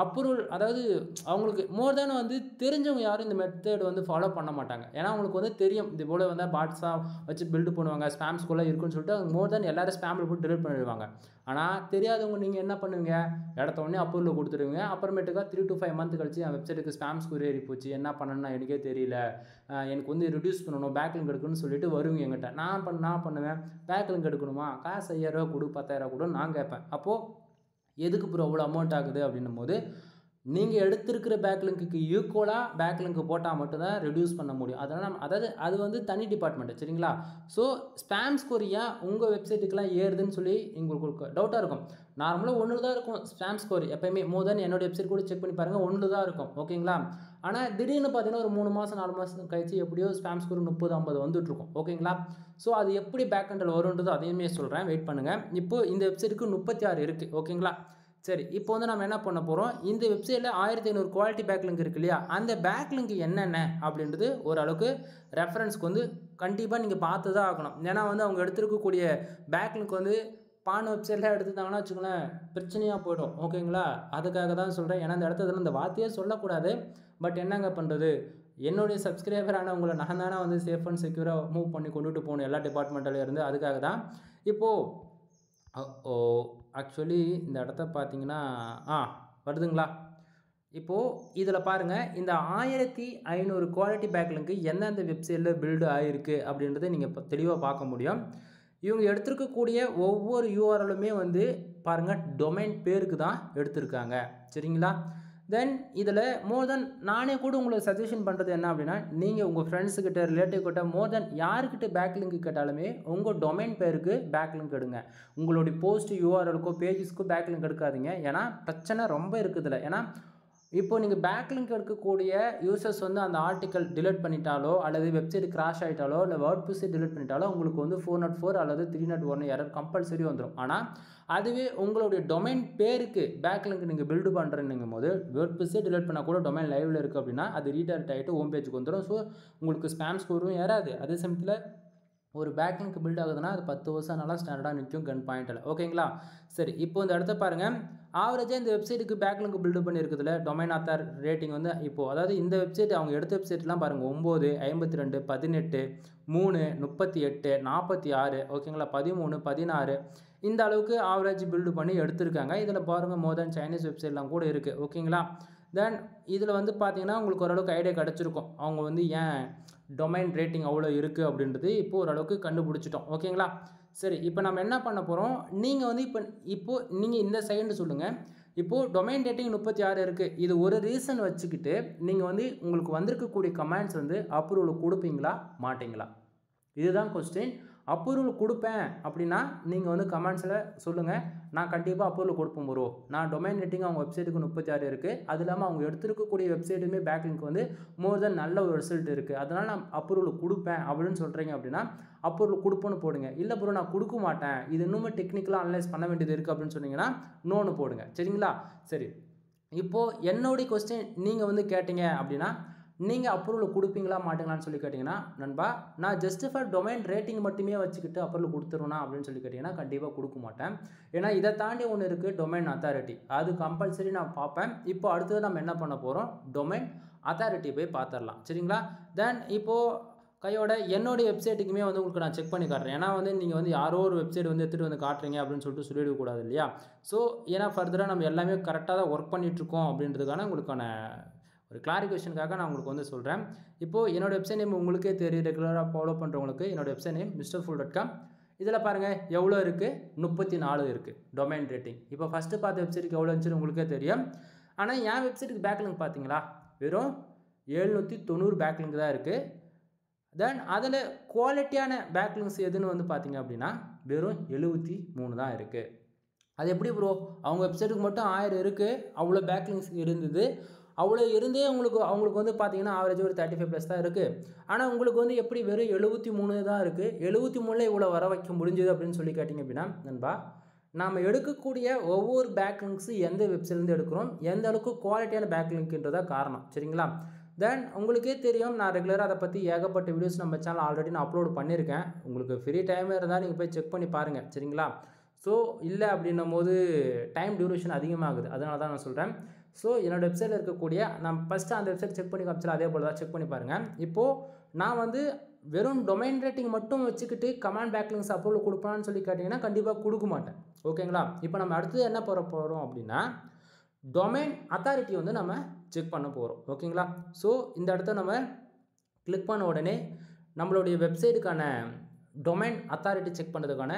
அப்ரூவல், அதாவது அவங்களுக்கு மோர் தென் வந்து தெரிஞ்சவங்க யாரும் இந்த மெத்தட் வந்து ஃபாலோ பண்ண மாட்டாங்க. ஏன்னா அவங்களுக்கு வந்து தெரியும் இது போல் வந்து பாட்ஸாக வச்சு பில்டு பண்ணுவாங்க, ஸ்பேம்ஸ்குள்ளே இருக்குன்னு சொல்லிட்டு அவங்க மோர் தென் எல்லோரும் ஸ்பேமில் போட்டு டிலீட் பண்ணிடுவாங்க. ஆனால் தெரியாதவங்க நீங்கள் என்ன பண்ணுவீங்க, இடத்த உடனே அப்ரூவல் கொடுத்துருவீங்க. அப்புறமேட்டுக்கா 3 to 5 மந்த் கழிச்சு என் வெப்சைட்டுக்கு ஸ்பேம் ஸ்கோர் ஏறி போச்சு, என்ன பண்ணணும்னா எனக்கே தெரியல, எனக்கு வந்து ரிடியூஸ் பண்ணணும், பேக்லிங்க் எடுக்கணும்னு சொல்லிட்டு வருவீங்க என்கிட்ட. நான் பண்ணுவேன், பேக்லிங்க் எடுக்கணுமா, காசு 5,000 கொடு 10,000 கொடு நான் கேட்பேன். அப்போது எதுக்கு ப்ரோ அவ்வளோ அமௌண்ட் ஆகுது அப்படின்னும் போது நீங்கள் எடுத்திருக்கிற பேக்லிங்க்கு ஈக்குவலாக பேக்லிங்க் போட்டால் மட்டும்தான் ரெடியூஸ் பண்ண முடியும். அதனால் அதாவது அது வந்து தனி டிபார்ட்மெண்ட் சரிங்களா. ஸோ ஸ்பேம் ஸ்கோர் ஏன் உங்கள் வெப்சைட்டுக்கெலாம் ஏறுதுன்னு சொல்லி உங்களுக்கு டவுட்டாக இருக்கும். நார்மலாக ஒன்று தான் இருக்கும் ஸ்பேம் ஸ்கோர் எப்போயுமே. மோர் தென் என்னோடய வெப்சைட் கூட செக் பண்ணி பாருங்கள், ஒன்று தான் இருக்கும் ஓகேங்களா. ஆனால் திடீர்னு பார்த்தீங்கன்னா ஒரு 3 மாதம் 4 மாதம் கழிச்சு எப்படியோ ஸ்பேம் ஸ்கோர் 30-50 வந்துட்டுருக்கும் ஓகேங்களா. ஸோ அது எப்படி பேக் ஹண்டில் வரும்ன்றது அதையுமே சொல்கிறேன், வெயிட் பண்ணுங்கள். இப்போது இந்த வெப்சைட்டுக்கு 36 இருக்குது ஓகேங்களா. சரி, இப்போ வந்து நம்ம என்ன பண்ண போகிறோம், இந்த வெப்சைட்டில் 1500 குவாலிட்டி பேக்லிங்க் இருக்கு இல்லையா, அந்த பேக்லிங்க் என்னென்ன அப்படின்றது ஓரளவுக்கு ரெஃபரன்ஸ்க்கு வந்து கண்டிப்பாக நீங்கள் பார்த்து தான் ஆகணும். ஏன்னா வந்து அவங்க எடுத்துருக்கக்கூடிய பேக்லிங்க் வந்து பான் வெப்சைட்டில் எடுத்துட்டாங்கன்னா வச்சுக்கோங்களேன் பிரச்சனையாக போய்டும் ஓகேங்களா. அதுக்காக தான் சொல்கிறேன். ஏன்னா இந்த இடத்துல இந்த வார்த்தையே சொல்லக்கூடாது. பட் என்னங்க பண்ணுறது, என்னுடைய சப்ஸ்கிரைபரான உங்களை நான் தானே வந்து சேஃப் அண்ட் செக்யூராக மூவ் பண்ணி கொண்டுட்டு போகணும் எல்லா டிபார்ட்மெண்ட்டில் இருந்து. அதுக்காக தான் இப்போது ஆக்சுவலி இந்த இடத்த பார்த்தீங்கன்னா வருதுங்களா. இப்போது இதில் பாருங்கள், இந்த 1500 குவாலிட்டி பேக்லிங்க்கு எந்தெந்த வெப்சைட்டில் பில்டு ஆகிருக்கு அப்படின்றத நீங்கள் இப்போ தெளிவாக பார்க்க முடியும். இவங்க எடுத்துருக்கக்கூடிய ஒவ்வொரு யூஆர்எலுமே வந்து பாருங்கள் டொமைன் பேருக்கு தான் எடுத்திருக்காங்க சரிங்களா. தென் இதில் மோர் தென் நானே கூட உங்களுக்கு சஜஷன் பண்ணுறது என்ன அப்படின்னா, நீங்கள் உங்கள் ஃப்ரெண்ட்ஸுக்கிட்ட ரிலேட்டிவ் கிட்ட மோர் தென் யாருக்கிட்ட பேக்லிங்க் கேட்டாலுமே உங்கள் டொமைன் பேருக்கு பேக்லிங்க் எடுங்க. உங்களுடைய போஸ்ட் யூஆர்எலுக்கோ பேஜஸ்க்கோ பேக்லிங்க் எடுக்காதீங்க. ஏன்னா பிரச்சனை ரொம்ப இருக்குதுல்ல. ஏன்னா இப்போ நீங்கள் பேக்லிங்க் எடுக்கக்கூடிய யூசர்ஸ் வந்து அந்த ஆர்டிக்கல் டிலீட் பண்ணிட்டாலோ அல்லது வெப்சைட் கிராஷ் ஆகிட்டாலோ இல்லை வேர்ட்ப்ரெஸ்ஸை டிலீட் பண்ணிட்டாலோ உங்களுக்கு வந்து 404 அல்லது 301 எரர் கம்பல்சரி வந்துடும். ஆனால் அதுவே உங்களுடைய டொமைன் பேருக்கு பேக்லிங்க் நீங்கள் பில்டு பண்ணுறேன்னுங்கும் போது வேர்ட்ப்ரெஸ்ஸே டிலீட் பண்ணால் கூட டொமைன் லைவில் இருக்குது அப்படின்னா அது ரீடைரக்ட் ஆகிட்டு ஹோம் பேஜுக்கு வந்துடும். ஸோ உங்களுக்கு ஸ்பேம் ஸ்கோரும் ஏறாது. அதே சமயத்தில் ஒரு பேக்லிங்க் பில்ட் ஆகுதுன்னா அது 10 வருஷம் நல்லா ஸ்டாண்டர்டாக நிற்கும் கன் பாயிண்டில் ஓகேங்களா. சரி, இப்போ இந்த இடத்த பாருங்கள், ஆவரேஜாக இந்த வெப்சைட்டுக்கு backlink build பண்ணியிருக்குதுல domain Aadhaar rating வந்து இப்போது அதாவது இந்த வெப்சைட் அவங்க எடுத்த வெப்சைட்லாம் பாருங்கள் 9, 52, 18, 3, 38, 46 ஓகேங்களா, 13, 16 இந்த அளவுக்கு ஆவரேஜ் பில்டு பண்ணி எடுத்திருக்காங்க. இதில் பாருங்கள் மோர் தென் சைனீஸ் வெப்சைட்லாம் கூட இருக்குது ஓகேங்களா. தென் இதில் வந்து பார்த்தீங்கன்னா உங்களுக்கு ஓரளவுக்கு ஐடியா கிடச்சிருக்கும் அவங்க வந்து ஏன் டொமைன் ரேட்டிங் அவ்வளோ இருக்குது அப்படின்றது இப்போது ஓரளவுக்கு கண்டுபிடிச்சிட்டோம் ஓகேங்களா. சரி, இப்போ நம்ம என்ன பண்ண போகிறோம், நீங்கள் வந்து இப்போது நீங்கள் இந்த சைடு சொல்லுங்கள். இப்போது டொமைன் ரேட்டிங் 36 இருக்குது. இது ஒரு ரீசன் வச்சுக்கிட்டு நீங்கள் வந்து உங்களுக்கு வந்திருக்கக்கூடிய கமெண்ட்ஸ் வந்து அப்ரூவல் கொடுப்பீங்களா மாட்டிங்களா, இதுதான் கொஸ்டின். அப்ரூவல் கொடுப்பேன் அப்படின்னா நீங்கள் வந்து கமெண்ட்ஸில் சொல்லுங்கள், நான் கண்டிப்பாக அப்ரூவல் கொடுப்பேன் ப்ரோ. நான் டொமைன் ரேட்டிங் அவங்க வெப்சைட்டுக்கு 36 இருக்குது. அது இல்லாமல் அவங்க எடுத்துருக்கக்கூடிய வெப்சைட்டுமே பேக்லிங்க் வந்து மோர் தென் நல்ல ஒரு ரிசல்ட் இருக்குது. அதனால் நான் அப்ரூவல் கொடுப்பேன் அப்படின்னு சொல்கிறீங்க அப்படின்னா அப்ரூவல் கொடுப்போன்னு போடுங்க. இல்லை ப்ரோ நான் கொடுக்க மாட்டேன், இது இன்னுமே டெக்னிக்கலாக அனலைஸ் பண்ண வேண்டியது இருக்குது அப்படின்னு சொன்னீங்கன்னா நோன்னு போடுங்க சரிங்களா. சரி, இப்போது என்னுடைய கொஸ்டின் நீங்கள் வந்து கேட்டீங்க அப்படின்னா நீங்கள் அப்ரூவல் கொடுப்பீங்களா மாட்டீங்களான்னு சொல்லி கேட்டிங்கன்னா நண்பா, நான் ஜஸ்ட் ஃபார் டொமைன் ரேட்டிங் மட்டுமே வச்சுக்கிட்டு அப்ரூவல் கொடுத்துருவேனா அப்படின்னு சொல்லி கேட்டிங்கன்னா கண்டிப்பாக கொடுக்க மாட்டேன். ஏன்னா இதை தாண்டி ஒன்று இருக்குது டொமைன் அத்தாரிட்டி, அது கம்பல்சரி நான் பார்ப்பேன். இப்போ அடுத்தது நம்ம என்ன பண்ண போகிறோம், டொமைன் அத்தாரிட்டி போய் பார்த்துடலாம் சரிங்களா. தென் இப்போது கையோட என்னுடைய வெப்சைட்டுக்குமே வந்து உங்களுக்கு நான் செக் பண்ணி காட்டுறேன். ஏன்னா வந்து நீங்கள் வந்து யாரோ ஒரு வெப்சைட் வந்து எடுத்துகிட்டு வந்து காட்டுறீங்க அப்படின்னு சொல்லிட்டு சொல்லிடக்கூடாது இல்லையா. ஸோ ஏன்னா ஃபர்தராக நம்ம எல்லாமே கரெக்டாக தான் ஒர்க் பண்ணிகிட்ருக்கோம் அப்படின்றதுக்கான உங்களுக்கான ஒரு கிளாரிஃபிகேஷனுக்காக நான் உங்களுக்கு வந்து சொல்கிறேன். இப்போது என்னோடய வெப்சைட் நேம் உங்களுக்கே தெரியும், ரெகுலராக ஃபாலோ பண்ணுறவங்களுக்கு என்னோடய வெப்சைட் நேம் misterfool.com. இதில் பாருங்கள் எவ்வளோ இருக்குது, 34 இருக்குது டொமைன் ரேட்டிங். இப்போ ஃபஸ்ட்டு பார்த்த வெப்சைட்டுக்கு எவ்வளோ இருந்துச்சுன்னு உங்களுக்கே தெரியும். ஆனால் என் வெப்சைட்டுக்கு பேக்லிங்க் பார்த்தீங்களா வெறும் 790 பேக்லிங்க் தான் இருக்குது. தென் அதில் குவாலிட்டியான பேக்லிங்ஸ் எதுன்னு வந்து பார்த்தீங்க அப்படின்னா வெறும் 73 தான் இருக்குது. அது எப்படி ப்ரோ, அவங்க வெப்சைட்டுக்கு மட்டும் 1000 இருக்குது, அவ்வளோ பேக்லிங்ஸ் இருந்தது, அவ்வளோ இருந்தே அவங்களுக்கு வந்து பார்த்தீங்கன்னா ஆவரேஜ் ஒரு 35+ தான் இருக்குது. ஆனால் உங்களுக்கு வந்து எப்படி வெறும் 73 தான் இருக்குது, 73ல் இவ்வளோ வர வைக்க முடிஞ்சுது அப்படின்னு சொல்லி கேட்டிங்க அப்படின்னா நண்பா, நாம் எடுக்கக்கூடிய ஒவ்வொரு பேக்லிங்க்ஸு எந்த வெப்சைட்லேருந்து எடுக்கிறோம், எந்த அளவுக்கு குவாலிட்டியான பேக்லிங்க்ன்றதா காரணம் சரிங்களா. தென் உங்களுக்கே தெரியும், நான் ரெகுலராக அதை பற்றி ஏகப்பட்ட வீடியோஸ் நம்ம சேனல் ஆல்ரெடி நான் அப்லோட் பண்ணியிருக்கேன். உங்களுக்கு ஃப்ரீ டைம் இருந்தால் நீங்கள் போய் செக் பண்ணி பாருங்கள் சரிங்களா. ஸோ இல்லை அப்படின்னும் போது டைம் டியூரேஷன் அதிகமாகுது, அதனால தான் நான் சொல்கிறேன். ஸோ என்னோடய வெப்சைட்டில் இருக்கக்கூடிய நான் ஃபஸ்ட்டு அந்த வெப்சைட் செக் பண்ணி காமிச்சல அதே போல் தான் செக் பண்ணி பாருங்கள். இப்போது நான் வந்து வெறும் டொமைன் ரேட்டிங் மட்டும் வச்சுக்கிட்டு கமாண்ட் பேக்லிங்ஸ் அப்ரூவல் கொடுப்பான்னு சொல்லி கேட்டிங்கன்னா கண்டிப்பாக கொடுக்க மாட்டேன் ஓகேங்களா. இப்போ நம்ம அடுத்தது என்ன போகிறோம் அப்படின்னா டொமைன் அத்தாரிட்டி வந்து நம்ம செக் பண்ண போகிறோம் ஓகேங்களா. ஸோ இந்த இடத்த நம்ம கிளிக் பண்ண உடனே நம்மளுடைய வெப்சைட்டுக்கான டொமைன் அத்தாரிட்டி செக் பண்ணுறதுக்கான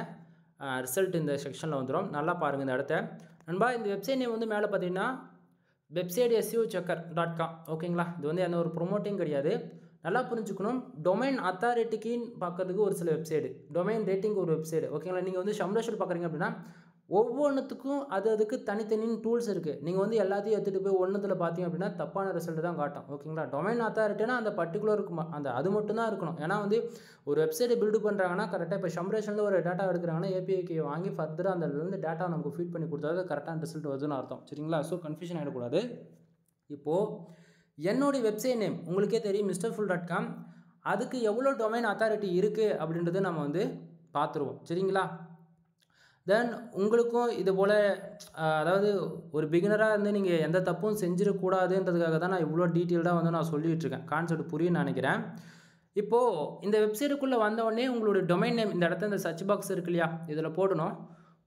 ரிசல்ட் இந்த செக்ஷனில் வந்துடும். நல்லா பாருங்கள் இந்த இடத்த நண்பா இந்த வெப்சைட் நேம் வந்து மேலே பார்த்தீங்கன்னா வெப்சைட் SEOchecker.com ஓகேங்களா. இது வந்து எந்த ஒரு ப்ரொமோட்டிங் கிடையாது. நல்லா புரிஞ்சுக்கணும். டொமைன் அத்தாரிட்டிக்குன்னு பார்க்கறதுக்கு ஒரு சில வெப்சைடு, டொமைன் ரேட்டிங் ஒரு வெப்சைடு ஓகேங்களா. நீங்கள் வந்து ஷம்ரேஷர் பார்க்குறீங்க அப்படின்னா ஒவ்வொன்றுத்துக்கும் அதுக்கு தனித்தனின்னு டூல்ஸ் இருக்குது. நீங்கள் வந்து எல்லாத்தையும் எடுத்துகிட்டு போய் ஒன்றுத்தில் பார்த்தீங்க அப்படின்னா தப்பான ரிசல்ட் தான் காட்டும் ஓகேங்களா. டொமைன் அத்தாரிட்டினா அந்த பர்டிகுலருக்கு அந்த அது மட்டும் தான் இருக்கணும். ஏன்னா வந்து ஒரு வெப்சைட்டை பில்டு பண்ணுறாங்கன்னா கரெக்டாக இப்போ ஷம்ரேஷனில் ஒரு டேட்டா எடுக்கிறாங்கன்னா API வாங்கி ஃபர்தராக அந்த டேட்டா நமக்கு ஃபீட் பண்ணி கொடுத்தா கரெக்டான ரிசல்ட் வருதுன்னு அர்த்தம் சரிங்களா. ஸோ கன்ஃபியூஷன் ஆகிடக்கூடாது. இப்போது என்னுடைய வெப்சைட் நேம் உங்களுக்கே தெரியும் misterfull.com. அதுக்கு எவ்வளோ டொமைன் அத்தாரிட்டி இருக்குது அப்படின்றது நம்ம வந்து பார்த்துருவோம் சரிங்களா. தென் உங்களுக்கும் இது போல் அதாவது ஒரு பிகினராக இருந்து நீங்கள் எந்த தப்பும் செஞ்சிடக்கூடாதுன்றதுக்காக தான் நான் இவ்வளோ டீட்டெயில்டாக வந்து நான் சொல்லிகிட்ருக்கேன். கான்செப்ட் புரியும்னு நினைக்கிறேன். இப்போது இந்த வெப்சைட்டுக்குள்ளே வந்தோடனே உங்களுடைய டொமைன் நேம் இந்த இடத்துல இந்த சர்ச் பாக்ஸ் இருக்கு இல்லையா, இதில் போடணும்.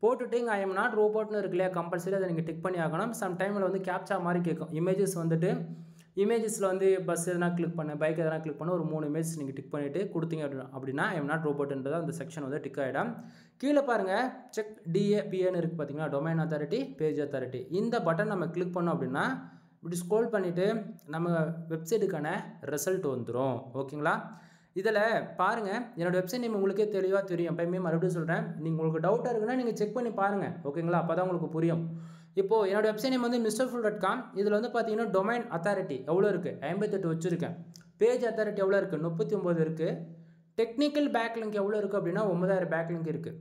போட்டுட்டு இங்கே ஐ எம் நாட் ரோபோட்னு இருக்கு இல்லையா, கம்பல்சரி அதை நீங்கள் டிக் பண்ணி ஆகணும். சம் டைமில் வந்து கேப்சா மாதிரி கேட்கும். இமேஜஸ் வந்துட்டு இமேஜஸில் வந்து பஸ் எதனா கிளிக் பண்ண, பைக் எதனா கிளிக் பண்ண ஒரு 3 இமேஜஸ் நீங்கள் டிக் பண்ணிவிட்டு கொடுத்தீங்க அப்படின்னா ஐ எம் நாட் ரோபோட்ன்றது அந்த செக்ஷன் வந்து டிக் ஆகிடும். கீழே பாருங்கள் செக் DAPAன்னு இருக்குது பார்த்தீங்களா, டொமைன் அத்தாரிட்டி பேஜ் அத்தாரிட்டி. இந்த பட்டன் நம்ம கிளிக் பண்ணோம் அப்படின்னா இப்படி ஸ்க்ரோல் பண்ணிவிட்டு நம்ம வெப்சைட்டுக்கான ரிசல்ட் வந்துடும் ஓகேங்களா. இதில் பாருங்கள் என்னோடய வெப்சைட் நேம் உங்களுக்கே தெளிவாக தெரியும். எப்பயுமே மறுபடியும் சொல்கிறேன், நீங்கள் உங்களுக்கு டவுட்டாக இருக்குன்னா நீங்கள் செக் பண்ணி பாருங்கள் ஓகேங்களா, அப்போ தான் உங்களுக்கு புரியும். இப்போது என்னோடய வெப்சைட் நேம் வந்து misterfull.com. இதில் வந்து பார்த்தீங்கன்னா டொமைன் அத்தாரிட்டி எவ்வளோ இருக்குது, 58 வச்சுருக்கேன். பேஜ் அத்தாரிட்டி எவ்வளோ இருக்குது, 39 இருக்குது. டெக்னிக்கல் பேக்லிங்க் எவ்வளோ இருக்குது அப்படின்னா 9000 பேக்லிங்க் இருக்குது.